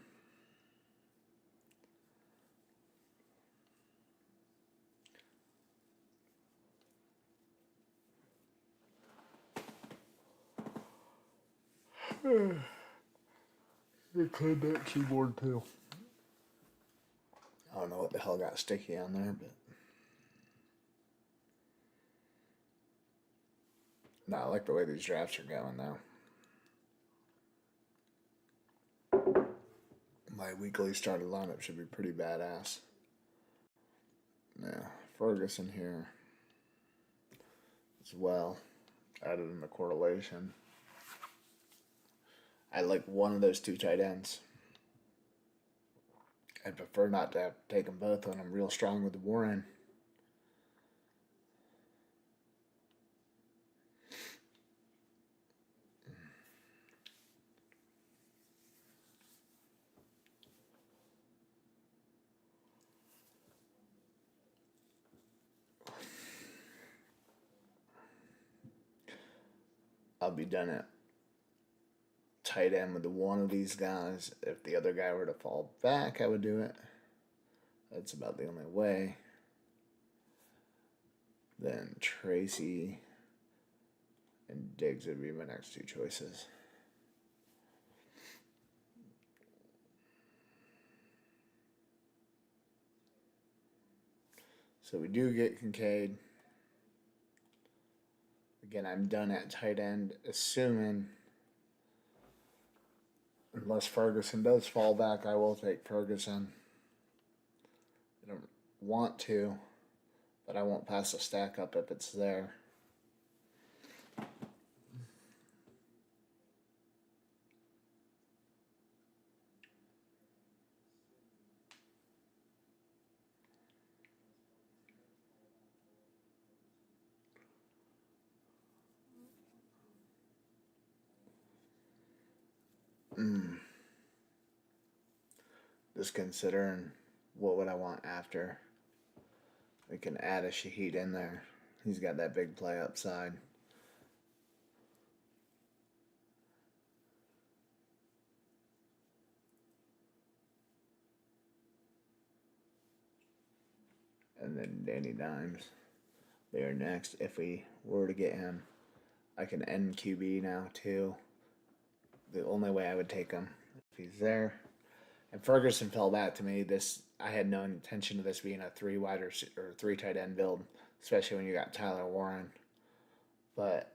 Clean that keyboard too. I don't know what the hell got sticky on there, but no, I like the way these drafts are going now. My weekly started lineup should be pretty badass. Yeah, Ferguson here as well. Added in the correlation. I like one of those two tight ends. I prefer not to have to take them both when I'm real strong with Warren. I'll be done at tight end with one of these guys. If the other guy were to fall back, I would do it. That's about the only way. Then Tracy and Diggs would be my next two choices. So we do get Kincaid. Again, I'm done at tight end, assuming, unless Ferguson does fall back, I will take Ferguson. I don't want to, but I won't pass a stack up if it's there. Just considering what would I want after. We can add a Shaheed in there. He's got that big play upside. And then Danny Dimes there next. If we were to get him, I can end QB now too. The only way I would take him if he's there. And Ferguson fell back to me. I had no intention of this being a three tight end build, especially when you got Tyler Warren. But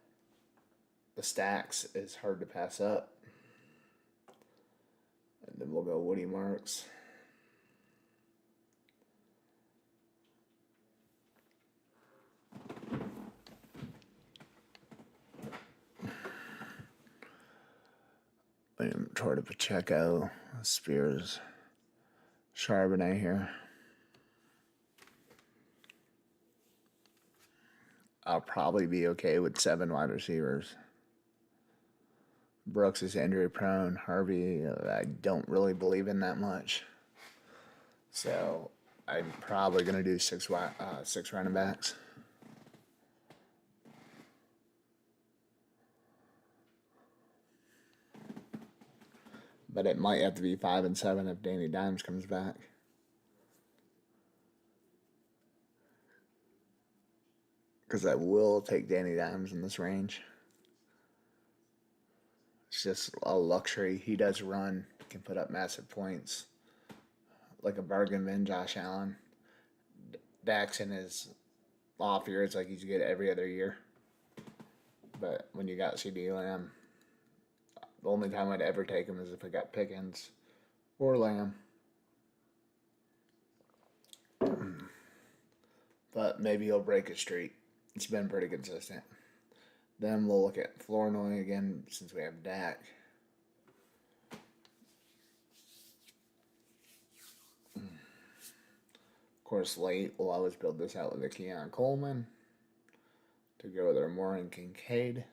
the stacks is hard to pass up. And then we'll go Woody Marks. Troy Pacheco, Spears, Charbonnet here. I'll probably be okay with 7 wide receivers. Brooks is injury prone. Harvey, I don't really believe in that much. So I'm probably going to do 6 running backs. But it might have to be 5 and 7 if Danny Dimes comes back. Because I will take Danny Dimes in this range. It's just a luxury. He does run. He can put up massive points. Like a bargain bin, Josh Allen. Dax in his off year, it's like he's good every other year. But when you got CD Lamb, the only time I'd ever take him is if I got Pickens or Lamb. But maybe he'll break a streak. It's been pretty consistent. Then we'll look at Flournoy again since we have Dak. Of course, late, we'll always build this out with a Keon Coleman to go with our Moore Kincaid.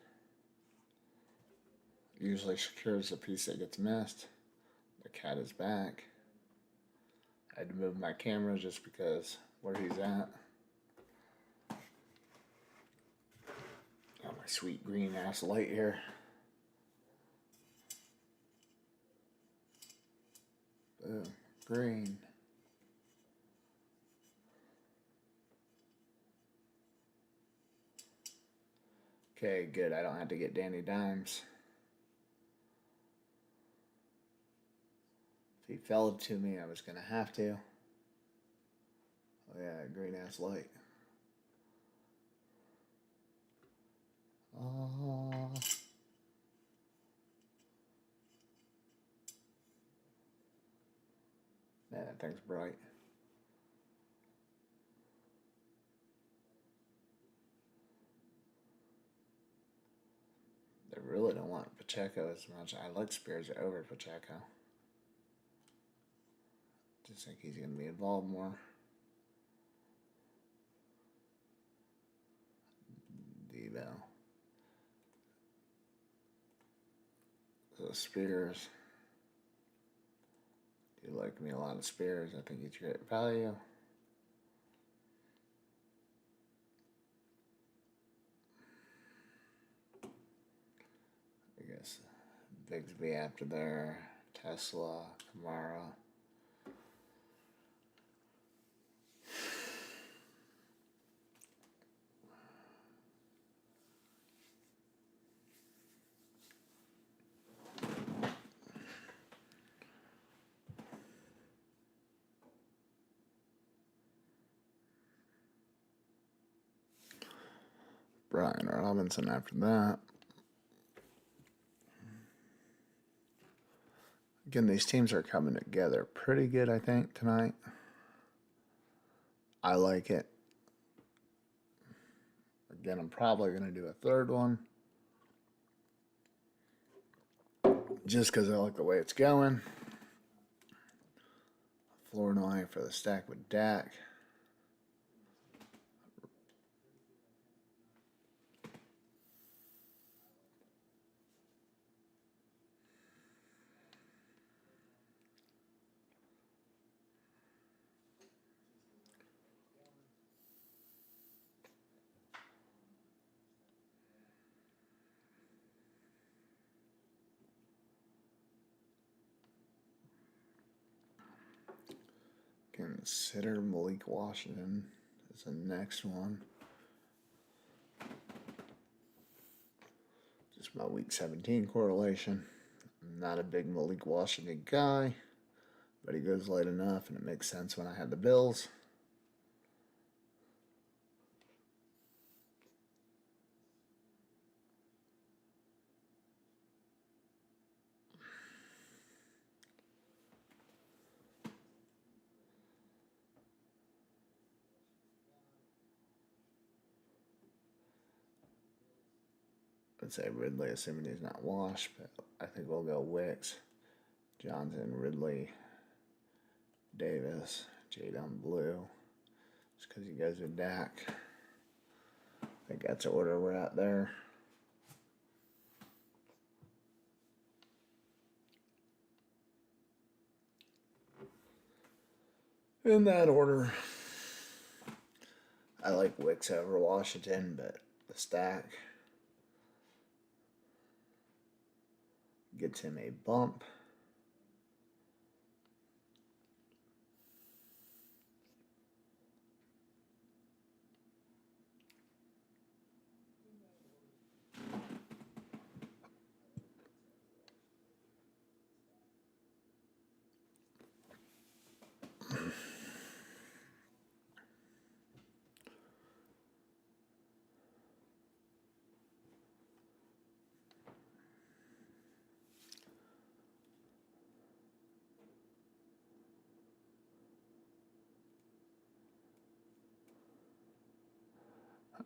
Usually secures the piece that gets missed. The cat is back. I had to move my camera just because where he's at. Got my sweet green ass light here. Boom. Green. Okay, good. I don't have to get Danny Dimes. If he fell to me, I was going to have to. Oh yeah, green ass light. Oh. Man, that thing's bright. They really don't want Pacheco as much. I like Spears over Pacheco. Just think he's going to be involved more. Devo. So Spears. You like me a lot of Spears. I think he's great value. I guess Bigsby after there. Tesla, Kamara. Brian Robinson after that. Again, these teams are coming together pretty good, I think, tonight. I like it. Again, I'm probably going to do a third one. Just because I like the way it's going. Flournoy for the stack with Dak. Consider Malik Washington as the next one. Just my week 17 correlation. I'm not a big Malik Washington guy, but he goes late enough and it makes sense when I had the Bills. I'd say Ridley, assuming he's not washed, but I think we'll go Wicks, Johnson, Ridley, Davis, Jadon Blue, just because he goes with Dak. I think that's the order we're at there. In that order, I like Wicks over Washington, but the stack gets him a bump.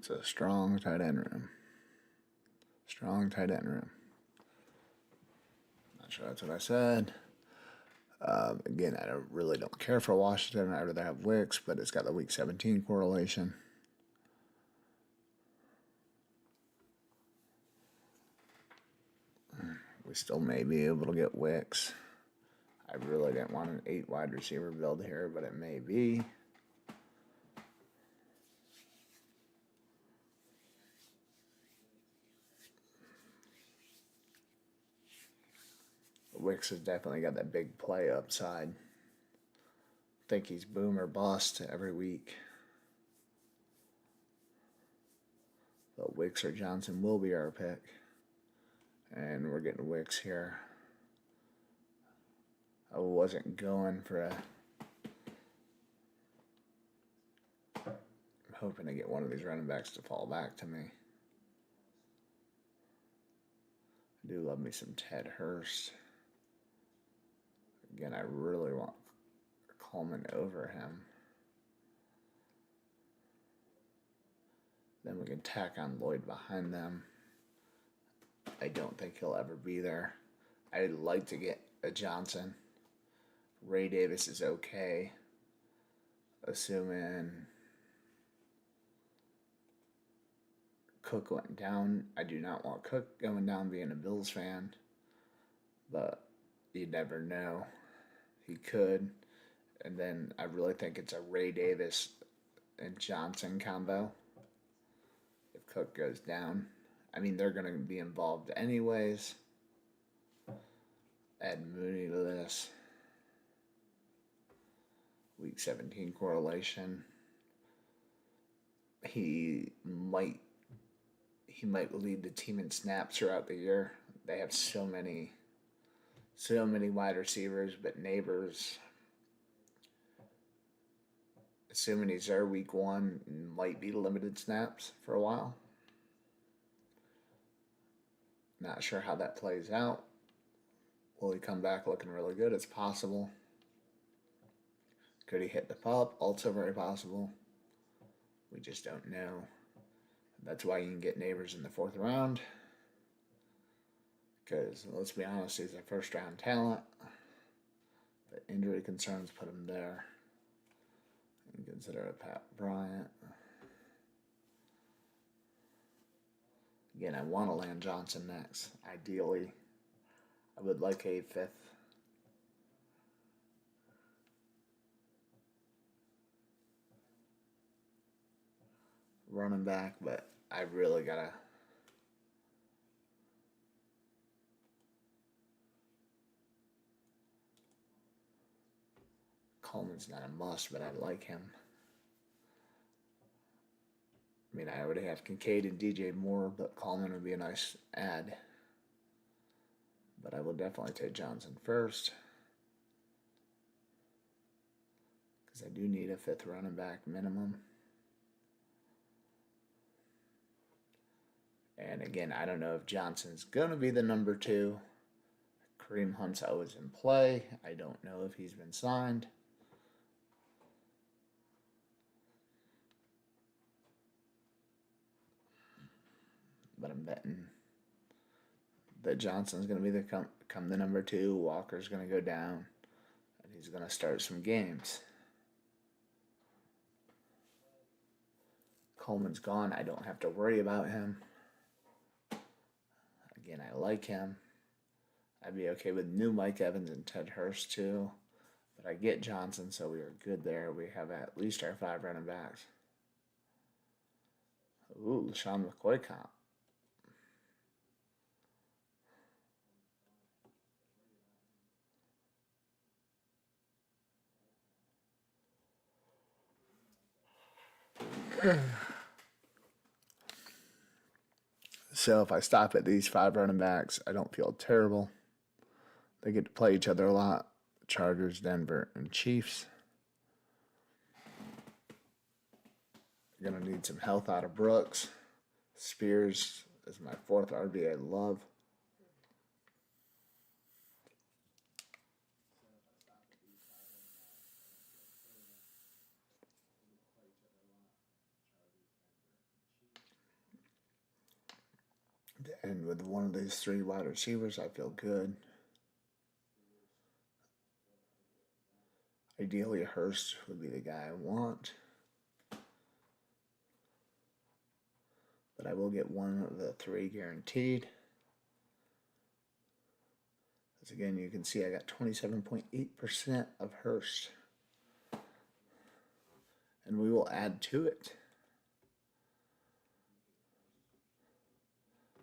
That's a strong tight end room. Strong tight end room. Not sure that's what I said. Again, I really don't care for Washington. I'd rather have Wicks, but it's got the week 17 correlation. We still may be able to get Wicks. I really didn't want an 8 wide receiver build here, but it may be. Wicks has definitely got that big play upside. I think he's boom or bust every week. But Wicks or Johnson will be our pick. And we're getting Wicks here. I wasn't going for a hoping to get one of these running backs to fall back to me. I do love me some Ted Hurst. Again, I really want Coleman over him. Then we can tack on Lloyd behind them. I don't think he'll ever be there. I'd like to get a Johnson. Ray Davis is okay. Assuming Cook went down. I do not want Cook going down being a Bills fan. But you never know. He could. And then I really think it's a Ray Davis and Johnson combo. If Cook goes down. I mean, they're going to be involved anyways. Add Mooney to this. Week 17 correlation. He might lead the team in snaps throughout the year. They have so many wide receivers, but Neighbors, assuming he's there week 1, might be limited snaps for a while. Not sure how that plays out. Will he come back looking really good? It's possible. Could he hit the pop? Also very possible. We just don't know. That's why you can get Neighbors in the 4th round. Because, let's be honest, he's a first-round talent. But injury concerns put him there. And consider a Pat Bryant. Again, I want to land Johnson next. Ideally, I would like a 5th. Running back, but I really gotta Coleman's not a must, but I like him. I mean, I already have Kincaid and DJ Moore, but Coleman would be a nice add. But I will definitely take Johnson first. Because I do need a 5th running back minimum. And again, I don't know if Johnson's going to be the number 2. Kareem Hunt's always in play. I don't know if he's been signed. But I'm betting that Johnson's going to be come the number 2. Walker's going to go down. And he's going to start some games. Coleman's gone. I don't have to worry about him. Again, I like him. I'd be okay with new Mike Evans and Ted Hurst too. But I get Johnson, so we are good there. We have at least our 5 running backs. Ooh, LaShawn McCoy comp. So if I stop at these 5 running backs, I don't feel terrible. They get to play each other a lot. Chargers, Denver, and Chiefs. You're going to need some health out of Brooks. Spears is my 4th RB I love. And with one of these 3 wide receivers, I feel good. Ideally, Hurst would be the guy I want. But I will get one of the 3 guaranteed. As again, you can see I got 27.8% of Hurst. And we will add to it.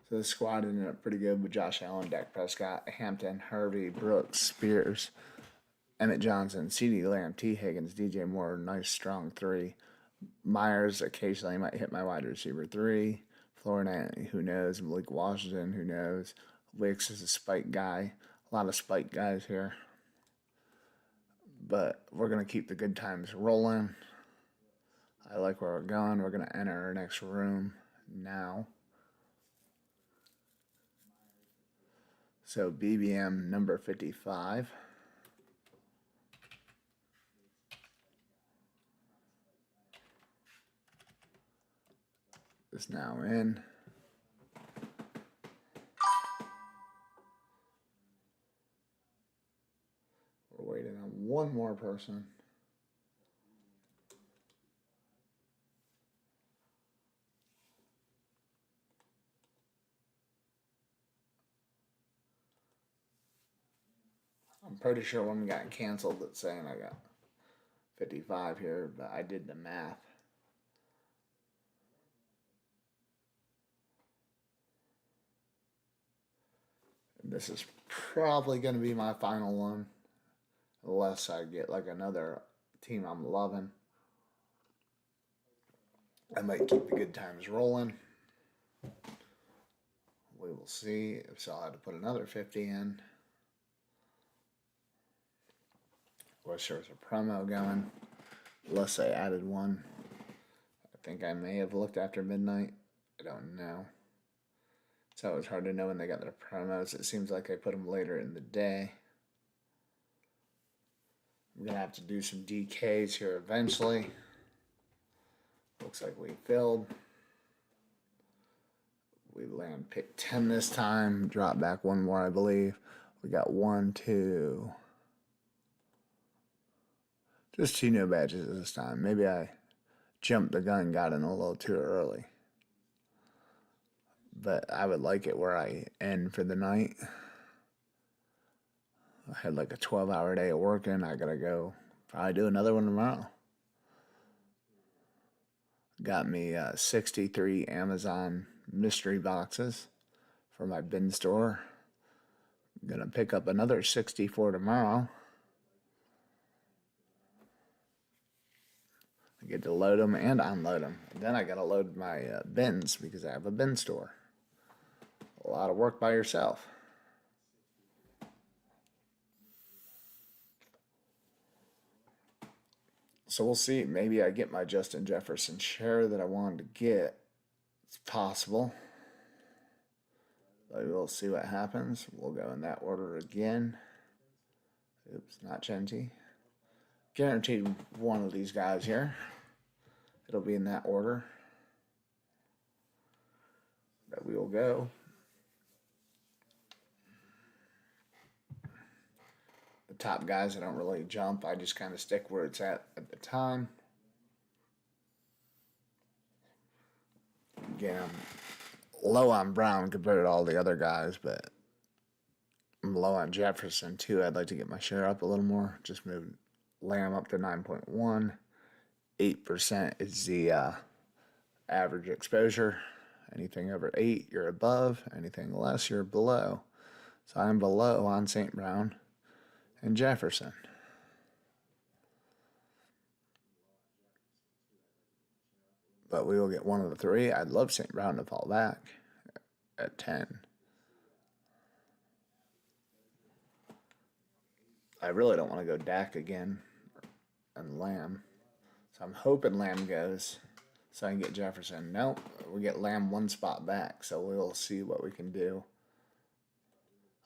So the squad ended up pretty good with Josh Allen, Dak Prescott, Hampton, Harvey, Brooks, Spears, Emmett Johnson, CeeDee Lamb, T. Higgins, DJ Moore, nice strong 3. Myers occasionally might hit my wide receiver 3. Florida, who knows? Malik Washington, who knows? Wicks is a spike guy. A lot of spike guys here. But we're going to keep the good times rolling. I like where we're going. We're going to enter our next room now. So BBM number 55 is now in. We're waiting on one more person. I'm pretty sure one got canceled that's saying I got 55 here, but I did the math. And this is probably going to be my final one, unless I get like another team I'm loving. I might keep the good times rolling. We will see. So I'll have to put another 50 in. Of course, there's a promo going, unless I added one. I think I may have looked after midnight. I don't know. So it's hard to know when they got their promos. It seems like I put them later in the day. I'm going to have to do some DKs here eventually. Looks like we filled. We land pick 10 this time. Drop back one more, I believe. We got 1, 2. Just 2 no badges this time. Maybe I jumped the gun, got in a little too early. But I would like it where I end for the night. I had like a 12-hour day of working. I gotta go probably do another one tomorrow. Got me 63 Amazon mystery boxes for my bin store. I'm gonna pick up another 64 tomorrow. I get to load them and unload them. And then I gotta load my bins because I have a bin store. A lot of work by yourself. So we'll see. Maybe I get my Justin Jefferson share that I wanted to get. It's possible. But we'll see what happens. We'll go in that order again. Oops, not Genty. Guaranteed one of these guys here. It'll be in that order that we will go. The top guys, I don't really jump. I just kind of stick where it's at the time. Again, I'm low on Brown compared to all the other guys, but I'm low on Jefferson too. I'd like to get my share up a little more. Just move Lamb up to 9.1. 8% is the average exposure. Anything over 8, you're above. Anything less, you're below. So I'm below on St. Brown and Jefferson. But we will get one of the 3. I'd love St. Brown to fall back at 10. I really don't want to go Dak again and Lamb. So I'm hoping Lamb goes so I can get Jefferson. Nope, we get Lamb one spot back. So we'll see what we can do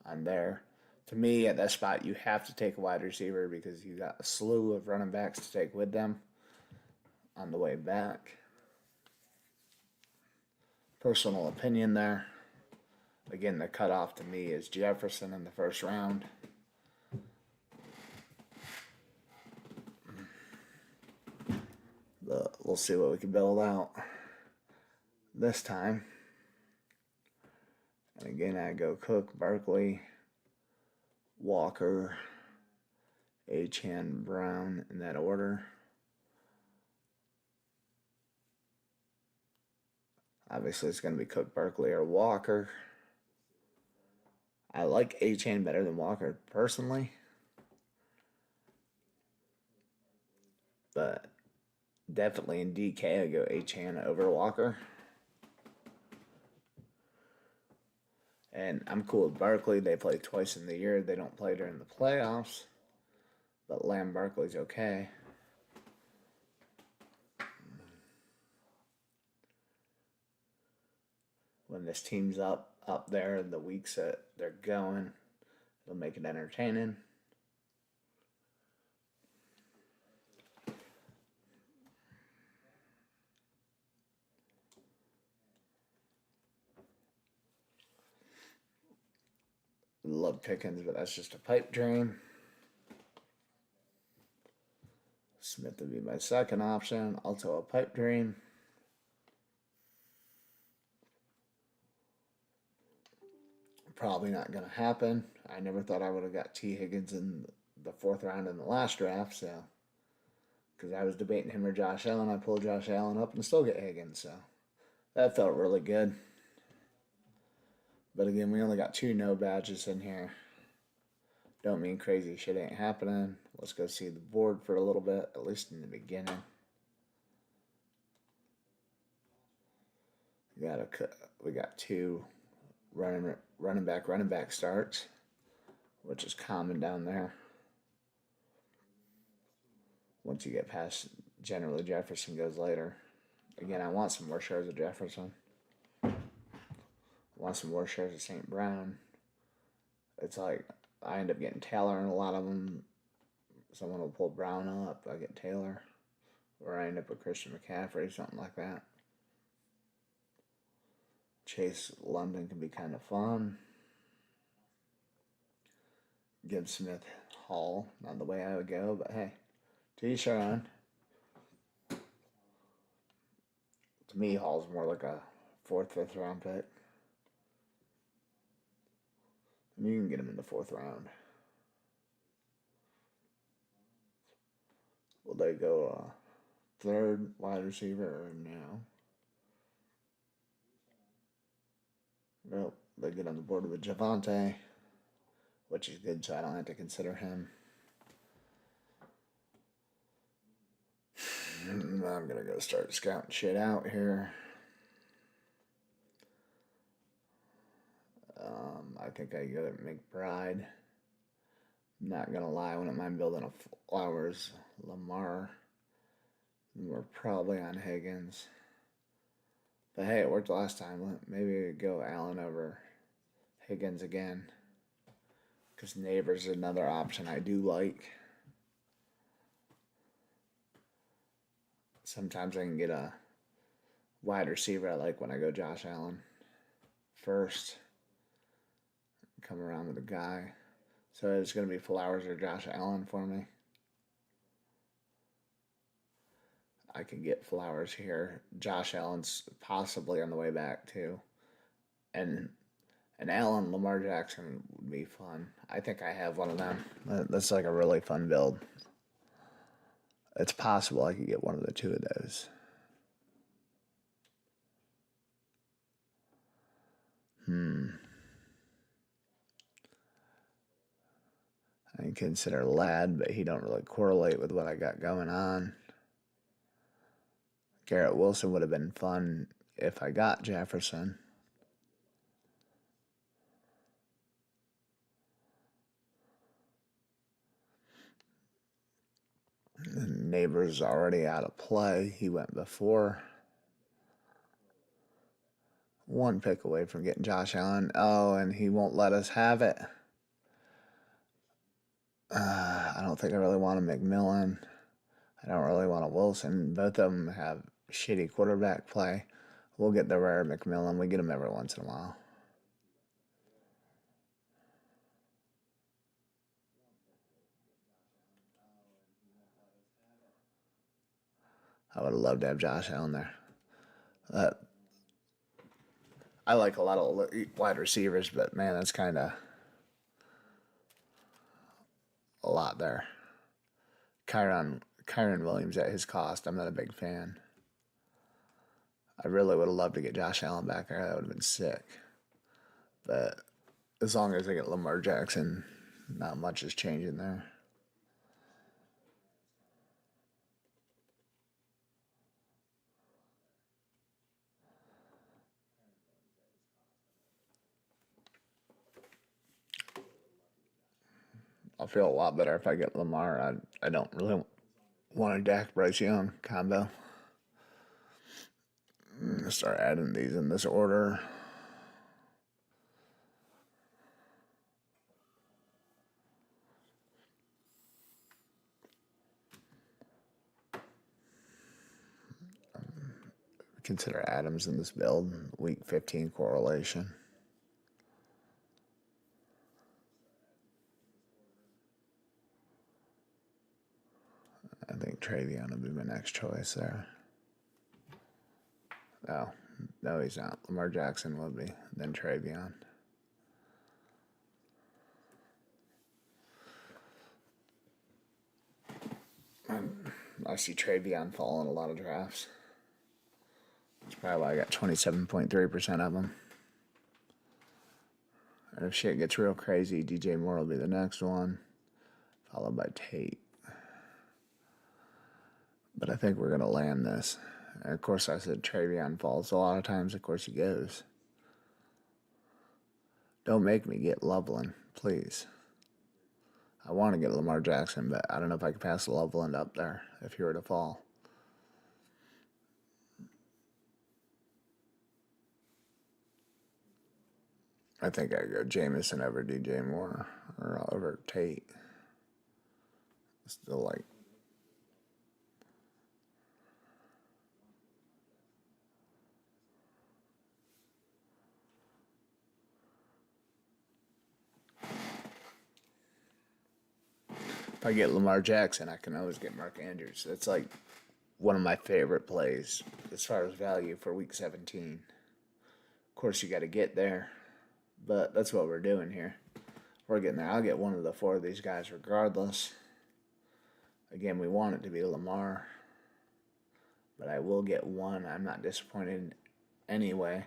on there. To me, at that spot, you have to take a wide receiver because you got a slew of running backs to take with them on the way back. Personal opinion there. Again, the cutoff to me is Jefferson in the first round. But we'll see what we can build out this time. And again, I go Cook, Barkley, Walker, Achane, Brown in that order. Obviously, it's going to be Cook, Barkley, or Walker. I like Achane better than Walker personally. But definitely in DK, I go Achane over Walker. And I'm cool with Barkley. They play twice in the year. They don't play during the playoffs. But Lamb Barkley's okay. when this team's up there, the weeks that they're going, it'll make it entertaining. Love Pickens, but that's just a pipe dream. Smith would be my second option, also a pipe dream. Probably not going to happen. I never thought I would have got T. Higgins in the 4th round in the last draft, so because I was debating him or Josh Allen, I pulled Josh Allen up and still get Higgins, so that felt really good. But again, we only got 2 no badges in here. Don't mean crazy shit ain't happening. Let's go see the board for a little bit, at least in the beginning. We got 2 running back starts, which is common down there. Once you get past, generally Jefferson goes later. Again, I want some more shares of Jefferson. I want some more shares of St. Brown. It's like I end up getting Taylor in a lot of them. Someone will pull Brown up, I get Taylor. Or I end up with Christian McCaffrey, something like that. Chase London can be kind of fun. Gibbs Smith Hall, not the way I would go, but hey, to each their own. To me, Hall's more like a 4th, 5th round pick. You can get him in the 4th round. Will they go 3rd wide receiver or no? Well, they get on the board with Javonte, which is good, so I don't have to consider him. I'm going to go start scouting shit out here. I think I go to McBride. Not going to lie, I wouldn't mind building a Flowers Lamar. We're probably on Higgins. But hey, it worked last time. Maybe go Allen over Higgins again. Because Neighbors is another option I do like. Sometimes I can get a wide receiver I like when I go Josh Allen first. Come around with a guy. So it's going to be Flowers or Josh Allen for me. I could get Flowers here. Josh Allen's possibly on the way back too. And Allen, Lamar Jackson would be fun. I think I have one of them. That's like a really fun build. It's possible I could get one of the 2 of those. I consider Ladd, but he don't really correlate with what I got going on. Garrett Wilson would have been fun if I got Jefferson. Neighbors already out of play. He went before. 1 pick away from getting Josh Allen. Oh, and he won't let us have it. I don't think I really want a McMillan. I don't really want a Wilson. Both of them have shitty quarterback play. We'll get the rare McMillan. We get him every once in a while. I would have loved to have Josh Allen there. I like a lot of wide receivers, but man, that's kind of a lot there. Kyron Williams at his cost, I'm not a big fan. I really would have loved to get Josh Allen back there. That would have been sick. But as long as I get Lamar Jackson, not much is changing there. I'll feel a lot better if I get Lamar. I don't really want a Dak Bryce Young combo. I'm gonna start adding these in this order. consider Adams in this build. Week 15 correlation. I think Travion would be my next choice there. Oh, no, he's not. Lamar Jackson would be, then Travion. I see Travion fall in a lot of drafts. That's probably why I got 27.3% of them. And if shit gets real crazy, DJ Moore will be the next one, followed by Tate. But I think we're going to land this. And of course, I said Travion falls a lot of times. Of course, he goes. Don't make me get Loveland, please. I want to get Lamar Jackson, but I don't know if I can pass Loveland up there if he were to fall. I think I'd go Jameson over DJ Moore or over Tate. Still like. If I get Lamar Jackson, I can always get Mark Andrews. That's like one of my favorite plays as far as value for week 17. Of course, you got to get there, but that's what we're doing here. We're getting there. I'll get one of the four of these guys regardless. Again, we want it to be Lamar, but I will get one. I'm not disappointed anyway.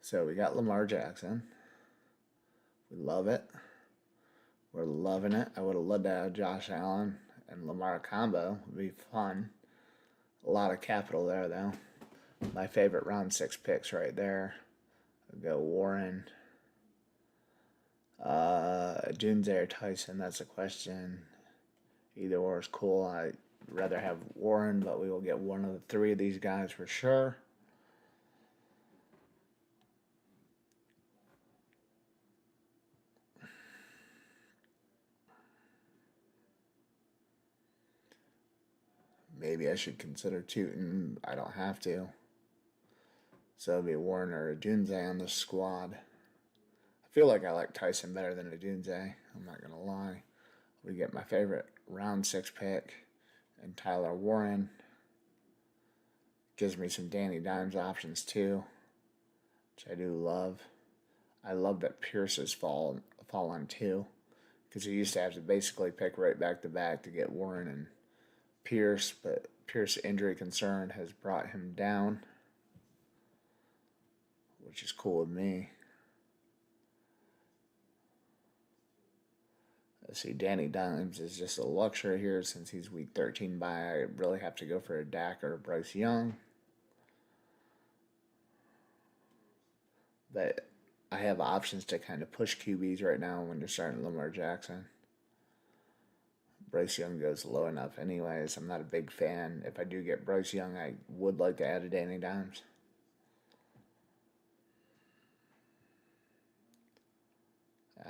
So we got Lamar Jackson. We love it. We're loving it. I would have loved to have Josh Allen and Lamar combo. It would be fun. A lot of capital there, though. My favorite round 6 picks right there. I'll go Warren. Dunze or Tyson, that's a question. Either or is cool. I'd rather have Warren, but we will get one of the 3 of these guys for sure. Maybe I should consider Tootin. I don't have to. So it'll be Warren or Dunze on the squad. I feel like I like Tyson better than Dunze. I'm not going to lie. We get my favorite round 6 pick and Tyler Warren. Gives me some Danny Dimes options too, which I do love. I love that Pierce has fallen too, because he used to have to basically pick right back to back to get Warren and Pierce, but Pierce injury concern has brought him down, which is cool with me. Let's see, Danny Dimes is just a luxury here since he's week 13 bye. I really have to go for a Dak or a Bryce Young. But I have options to kind of push QBs right now when you're starting Lamar Jackson. Bryce Young goes low enough anyways. I'm not a big fan. If I do get Bryce Young, I would like to add a Danny Dimes.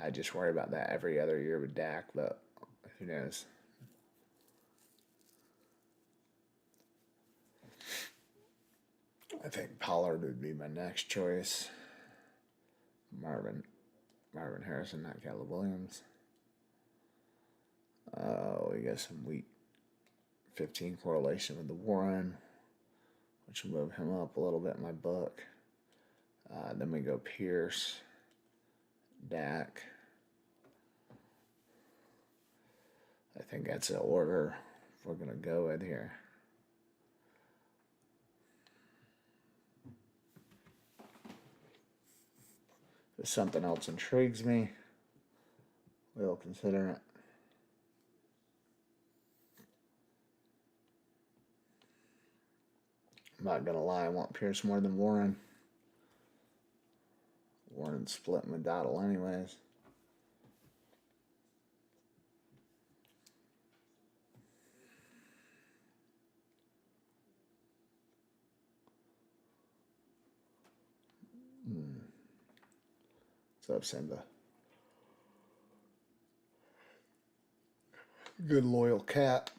I just worry about that every other year with Dak, but who knows? I think Pollard would be my next choice. Marvin Harrison, not Caleb Williams. We got some week 15 correlation with the Warren, which will move him up a little bit in my book. Then we go Pierce, Dak. I think that's the order we're going to go with here. If something else intrigues me, we'll consider it. I'm not going to lie, I want Pierce more than Warren. Warren's splitting with Dottle anyways. What's up, Simba? Good loyal cat.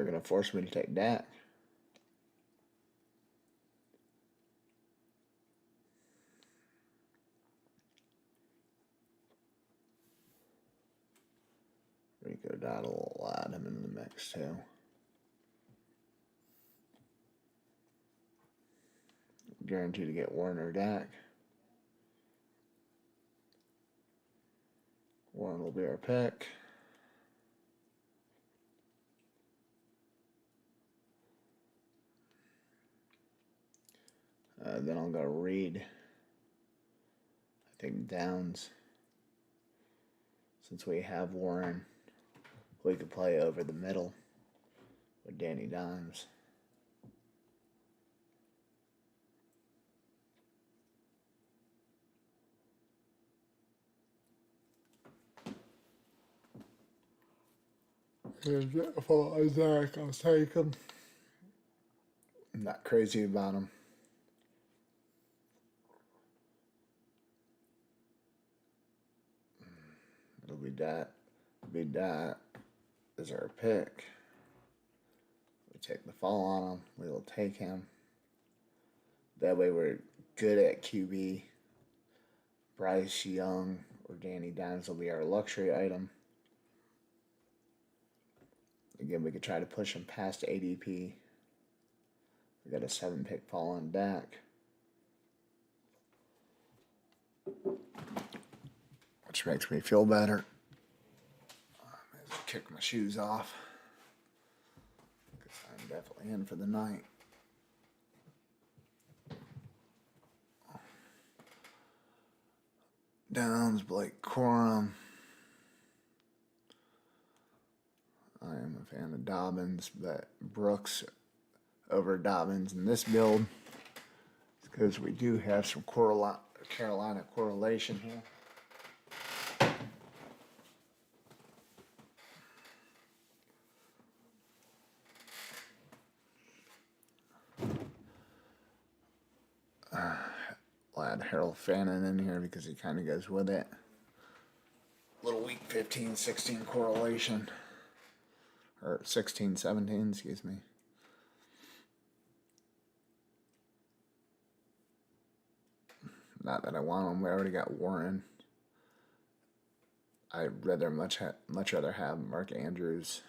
They're going to force me to take Dak. Rico Dottle will add him into the mix too. Guaranteed to get Warren or Dak. Warren will be our pick. Then I'll go Reed. I think Downs. Since we have Warren, we could play over the middle with Danny Dimes. And if Isaac, I'll take him. I'm not crazy about him. It'll be that. Is our pick. We take the fall on him. We will take him. That way we're good at QB. Bryce Young or Danny Dimes will be our luxury item. Again, we could try to push him past ADP. We got a 7-pick fall on Dak. Which makes me feel better. Kick my shoes off. Because I'm definitely in for the night. Downs, Blake Corum. I am a fan of Dobbins, but Brooks over Dobbins in this build. It's because we do have some Carolina correlation here. I'll add Harold Fannin in here because he kind of goes with it. Little week 15, 16 correlation. Or 16, 17, excuse me. Not that I want him. We already got Warren. I'd rather much rather have Mark Andrews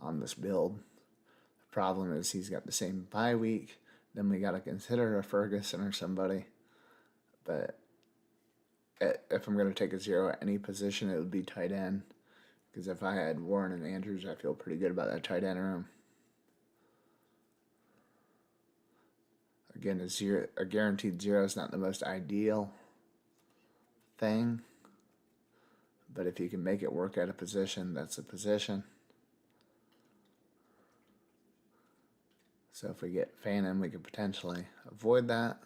on this build. The problem is he's got the same bye week. Then we got to consider a Ferguson or somebody. But if I'm going to take a zero at any position, it would be tight end. Because if I had Warren and Andrews, I feel pretty good about that tight end room. Again, a guaranteed zero is not the most ideal thing. But if you can make it work at a position, that's a position. So if we get Fannin, we could potentially avoid that.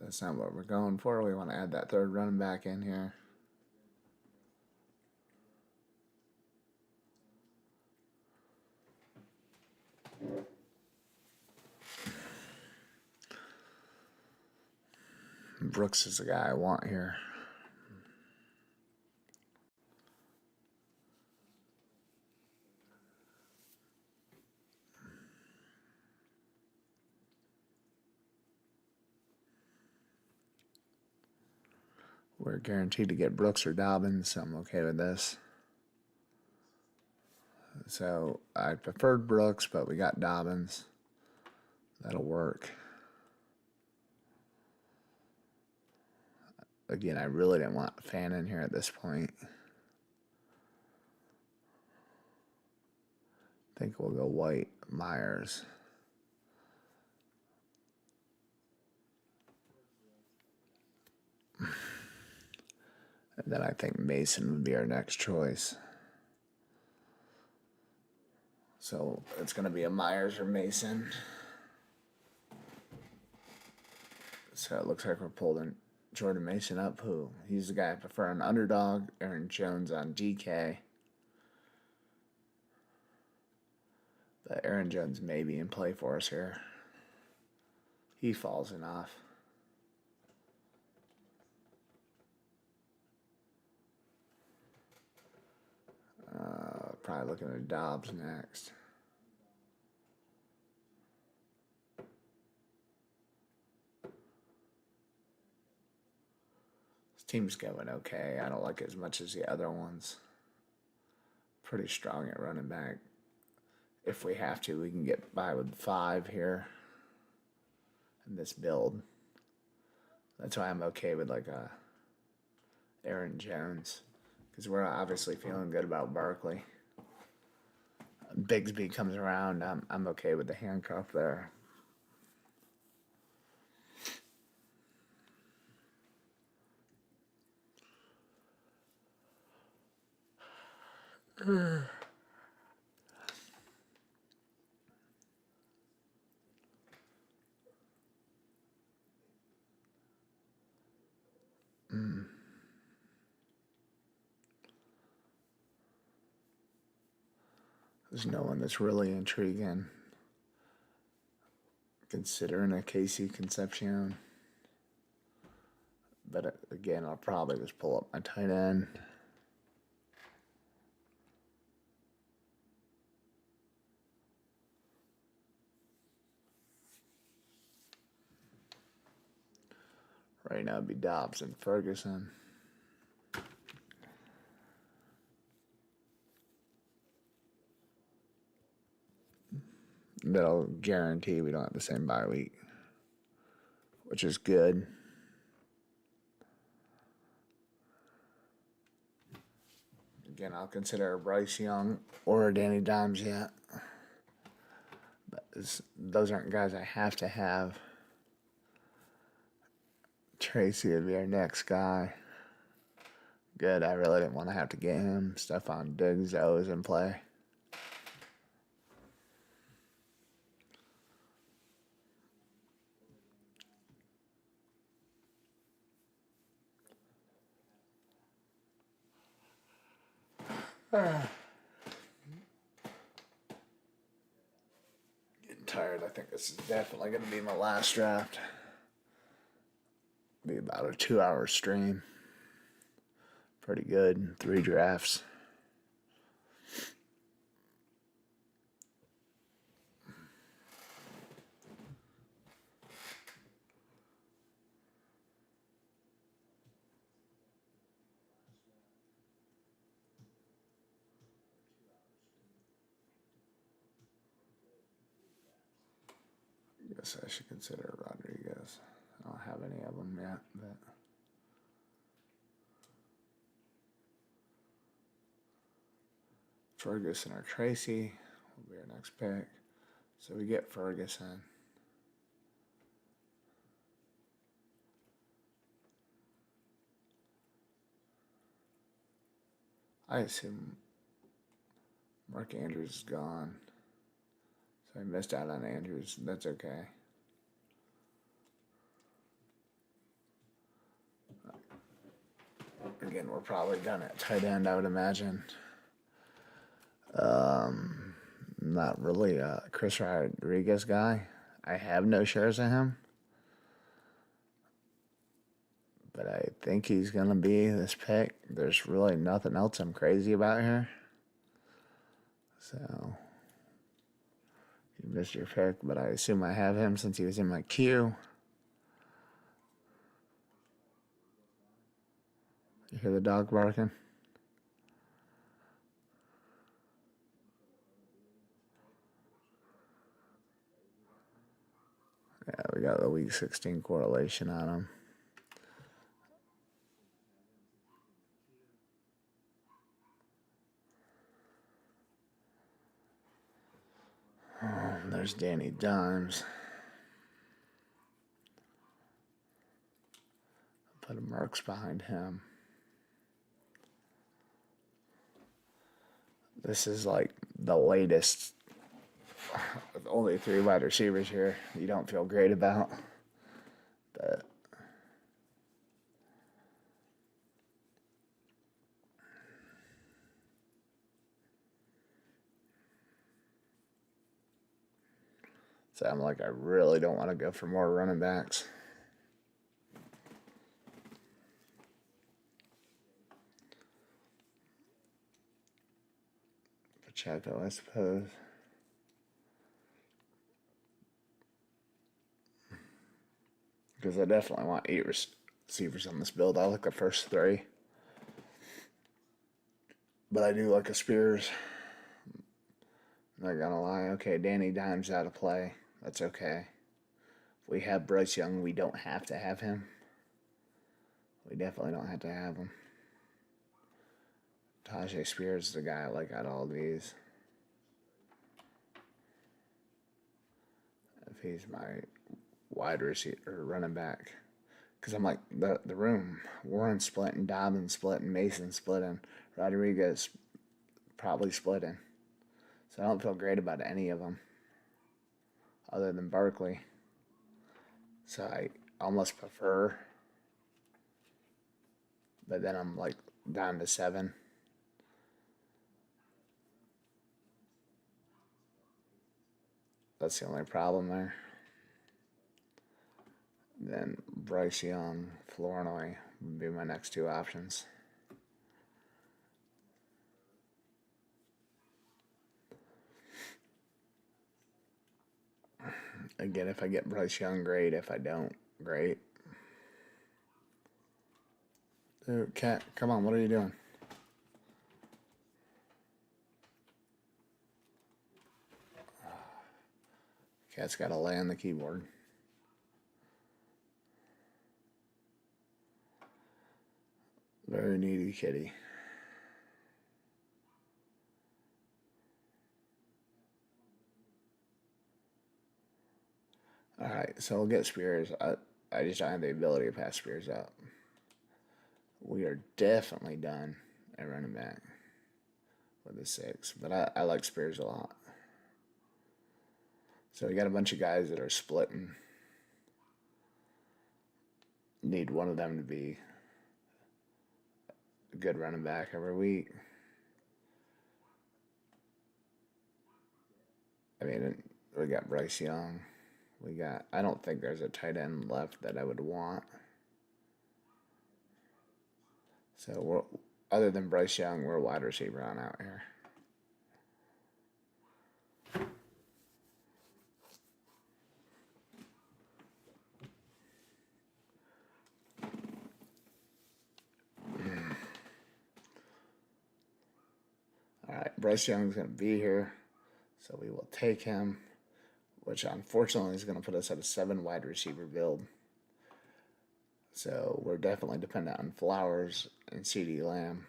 That's not what we're going for. We want to add that third running back in here. Brooks is the guy I want here. We're guaranteed to get Brooks or Dobbins, so I'm okay with this. So I preferred Brooks, but we got Dobbins. That'll work. Again, I really didn't want Fannin here at this point. I think we'll go White, Myers. And then I think Mason would be our next choice. So it's going to be a Myers or Mason. So it looks like we're pulling Jordan Mason up. Who? He's the guy I prefer on Underdog. Aaron Jones on DK. But Aaron Jones may be in play for us here. He falls enough. probably looking at Dobbs next. This team's going okay. I don't like it as much as the other ones. Pretty strong at running back. If we have to, we can get by with 5 here in this build. That's why I'm okay with like a Aaron Jones, because we're obviously feeling good about Barkley. Bigsby comes around, I'm okay with the handcuff there. There's no one that's really intriguing. Considering a Casey Concepcion. But again, I'll probably just pull up my tight end. Right now it'd be Dobbs and Ferguson. That'll guarantee we don't have the same bye week, which is good. Again, I'll consider Bryce Young or Danny Dimes yet. But those aren't guys I have to have. Tracy would be our next guy. Good, I really didn't want to have to get him. Stephon Diggs always in play. Getting tired. I think this is definitely going to be my last draft. Be about a 2-hour stream. Pretty good. 3 drafts. I guess I should consider Rodriguez. I don't have any of them yet, but Ferguson or Tracy will be our next pick. So we get Ferguson. I assume Mark Andrews is gone. So I missed out on Andrews. That's okay. Again, we're probably done at tight end, I would imagine. Not really a Chris Rodriguez guy. I have no shares of him. But I think he's going to be this pick. There's really nothing else I'm crazy about here. So, you missed your pick, but I assume I have him since he was in my queue. You hear the dog barking? Yeah, we got the week 16 correlation on him. Oh, there's Danny Dimes. Put a Mercs behind him. This is like the latest. With only 3 wide receivers here, you don't feel great about. But so I'm like, I really don't want to go for more running backs. Pacheco, I suppose. Because I definitely want 8 receivers on this build. I like the first 3. But I do like a Spears. Not gonna lie. Okay, Danny Dimes out of play. That's okay. If we have Bryce Young, we don't have to have him. We definitely don't have to have him. Tajay Spears is the guy I like out of all these. If he's my wide receiver or running back. Because I'm like, the room. Warren splitting, Dobbins splitting, Mason splitting, Rodriguez probably splitting. So I don't feel great about any of them other than Barkley. So I almost prefer. But then I'm like down to 7. That's the only problem there. Then Bryce Young, Flournoy would be my next 2 options. Again, if I get Bryce Young, great. If I don't, great. Dude, cat, come on, what are you doing? Cat's got to lay on the keyboard. Very needy kitty. Alright, so we'll get Spears. I just don't have the ability to pass Spears up. We are definitely done at running back with a 6. But I like Spears a lot. So we got a bunch of guys that are splitting. Need one of them to be a good running back every week. I mean, we got Bryce Young. I don't think there's a tight end left that I would want. So other than Bryce Young, we're a wide receiver on out here. All right, Bryce Young's going to be here, so we will take him, which unfortunately is going to put us at a 7 wide receiver build. So we're definitely dependent on Flowers and CeeDee Lamb,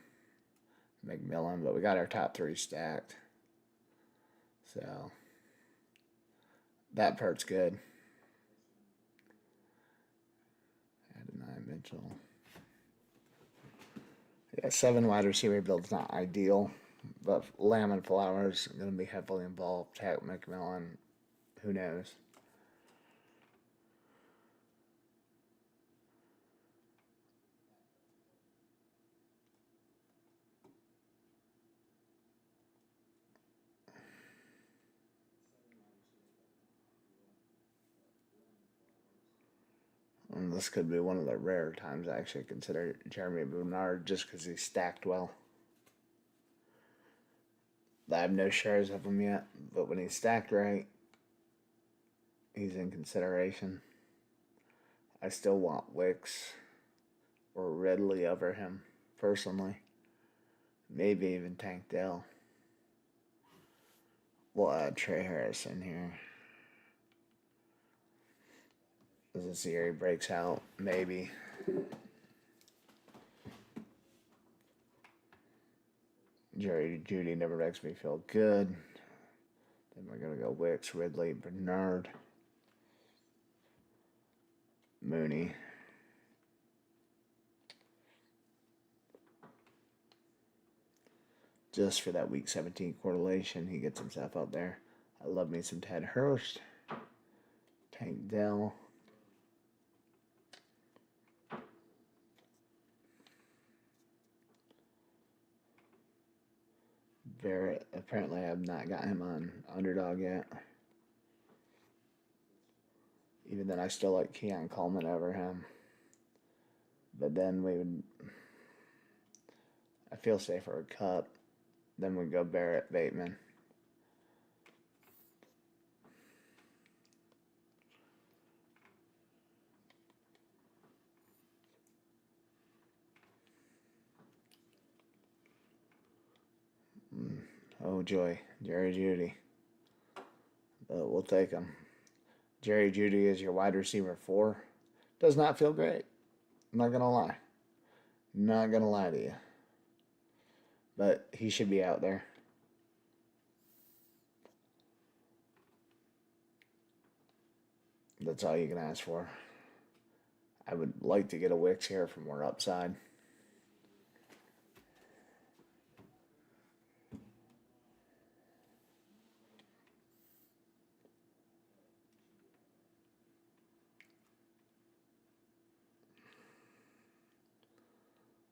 McMillan, but we got our top 3 stacked. So that part's good. Adonai Mitchell. Yeah, 7 wide receiver build's not ideal, but Lamb and Flowers are going to be heavily involved. Tack McMillan, who knows? And this could be one of the rare times I actually consider Jeremy Bernard just because he's stacked well. I have no shares of him yet, but when he's stacked right, he's in consideration. I still want Wicks or Ridley over him, personally. Maybe even Tank Dell. We'll add Trey Harris in here. As this year he breaks out, maybe. Jerry Judy never makes me feel good. Then we're going to go Wicks, Ridley, Bernard, Mooney. Just for that week 17 correlation, he gets himself out there. I love me some Ted Hurst, Tank Dell. Barrett, apparently I have not got him on Underdog yet. Even then, I still like Keon Coleman over him. But then I feel safer with Cup Then we go Barrett Bateman. Oh joy, Jerry Jeudy. But we'll take him. Jerry Jeudy is your wide receiver 4. Does not feel great. I'm not gonna lie. Not gonna lie to you. But he should be out there. That's all you can ask for. I would like to get a Wicks here for more upside.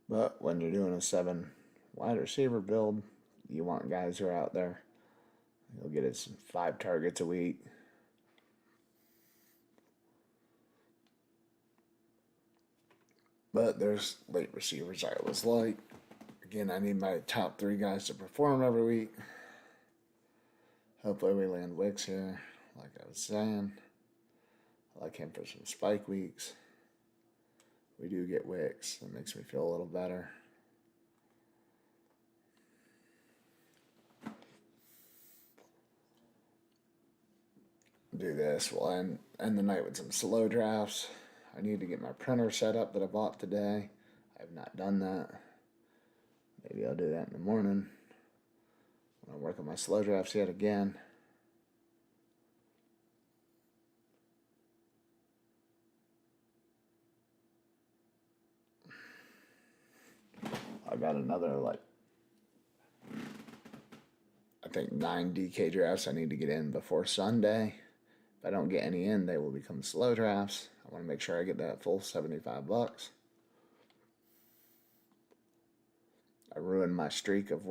But when you're doing a 7 wide receiver build, you want guys who are out there. He'll get his 5 targets a week. But there's late receivers I always like. Again, I need my top 3 guys to perform every week. Hopefully we land Wicks here, like I was saying. I like him for some spike weeks. We do get Wicks. That makes me feel a little better. Do this. We'll end the night with some slow drafts. I need to get my printer set up that I bought today. I have not done that. Maybe I'll do that in the morning. When I work on my slow drafts yet again. I got another, I think 9 DK drafts I need to get in before Sunday. If I don't get any in, they will become slow drafts. I want to make sure I get that full $75. I ruined my streak of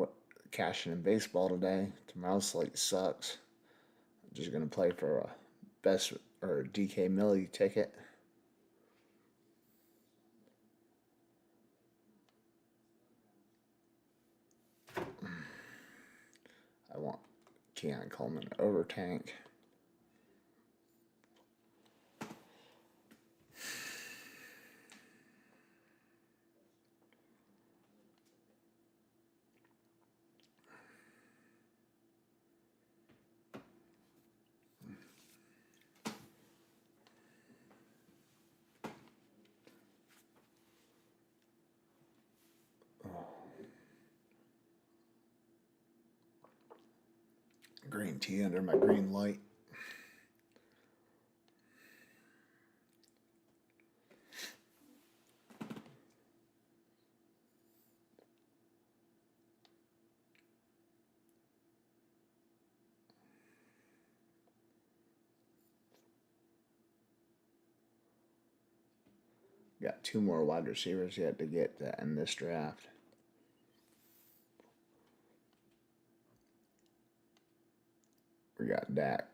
cashing in baseball today. Tomorrow's slate sucks. I'm just going to play for a best or DK Millie ticket. I want Keon Coleman over Tank. Green tea under my green light. Got 2 more wide receivers yet to get to end this draft. We got Dak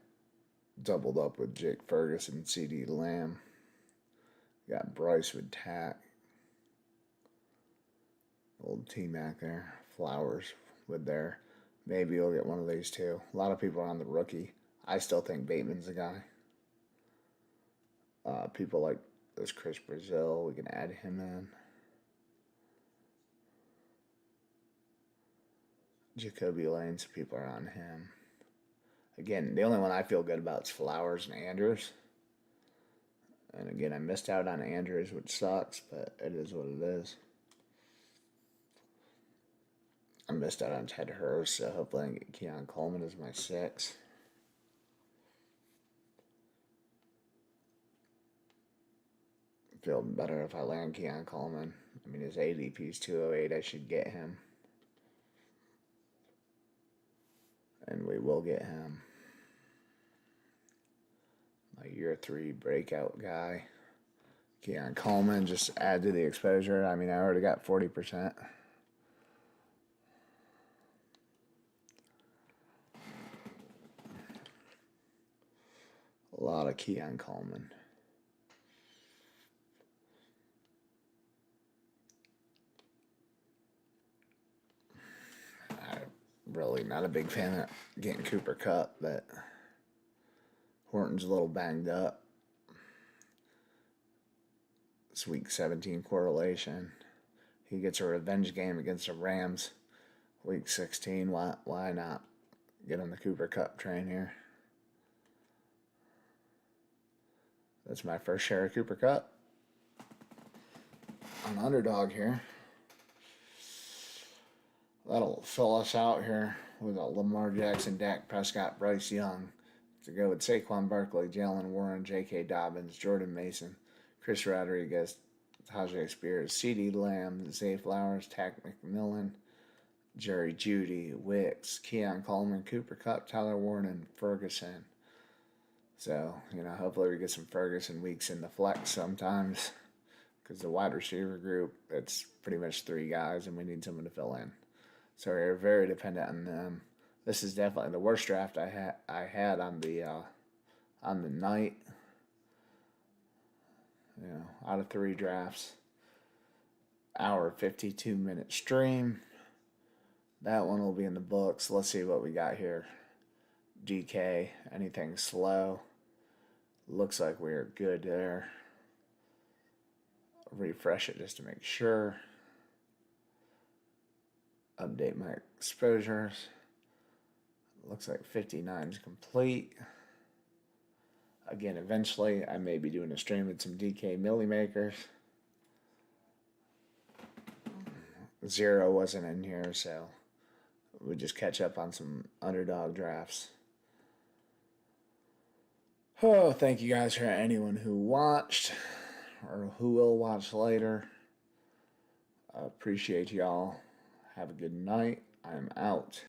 doubled up with Jake Ferguson, CD Lamb. We got Bryce with Tack. Old T-Mac there. Flowers with there. Maybe you'll get one of these too. A lot of people are on the rookie. I still think Bateman's the guy. People like this Chris Brazil, we can add him in. Jacoby Lane, so people are on him. Again, the only one I feel good about is Flowers and Andrews. And again, I missed out on Andrews, which sucks, but it is what it is. I missed out on Ted Hurst, so hopefully I can get Keon Coleman as my 6. Feel better if I land Keon Coleman. I mean, his ADP is 208. I should get him. And we will get him. My year 3 breakout guy. Keon Coleman, just add to the exposure. I mean, I already got 40%. A lot of Keon Coleman. really not a big fan of getting Cooper Kupp, but Horton's a little banged up. It's week 17 correlation. He gets a revenge game against the Rams. Week 16, why not get on the Cooper Kupp train here? That's my first share of Cooper Kupp on Underdog here. That'll fill us out here with Lamar Jackson, Dak Prescott, Bryce Young. To go with Saquon Barkley, Jalen Warren, J.K. Dobbins, Jordan Mason, Chris Rodriguez, Tajay Spears, C.D. Lamb, Zay Flowers, Tack McMillan, Jerry Jeudy, Wicks, Keon Coleman, Cooper Kupp, Tyler Warren, and Ferguson. So, hopefully we get some Ferguson weeks in the flex sometimes, because the wide receiver group, it's pretty much 3 guys, and we need someone to fill in. So we're very dependent on them. This is definitely the worst draft I had on the night. Out of 3 drafts, hour 52-minute stream. That one will be in the books. Let's see what we got here. DK, anything slow? Looks like we're good there. Refresh it just to make sure. Update my exposures. Looks like 59 is complete. Again, eventually I may be doing a stream with some DK Millie Makers. 0 wasn't in here, so we just catch up on some underdog drafts. Oh, thank you guys for anyone who watched or who will watch later. I appreciate y'all. Have a good night. I'm out.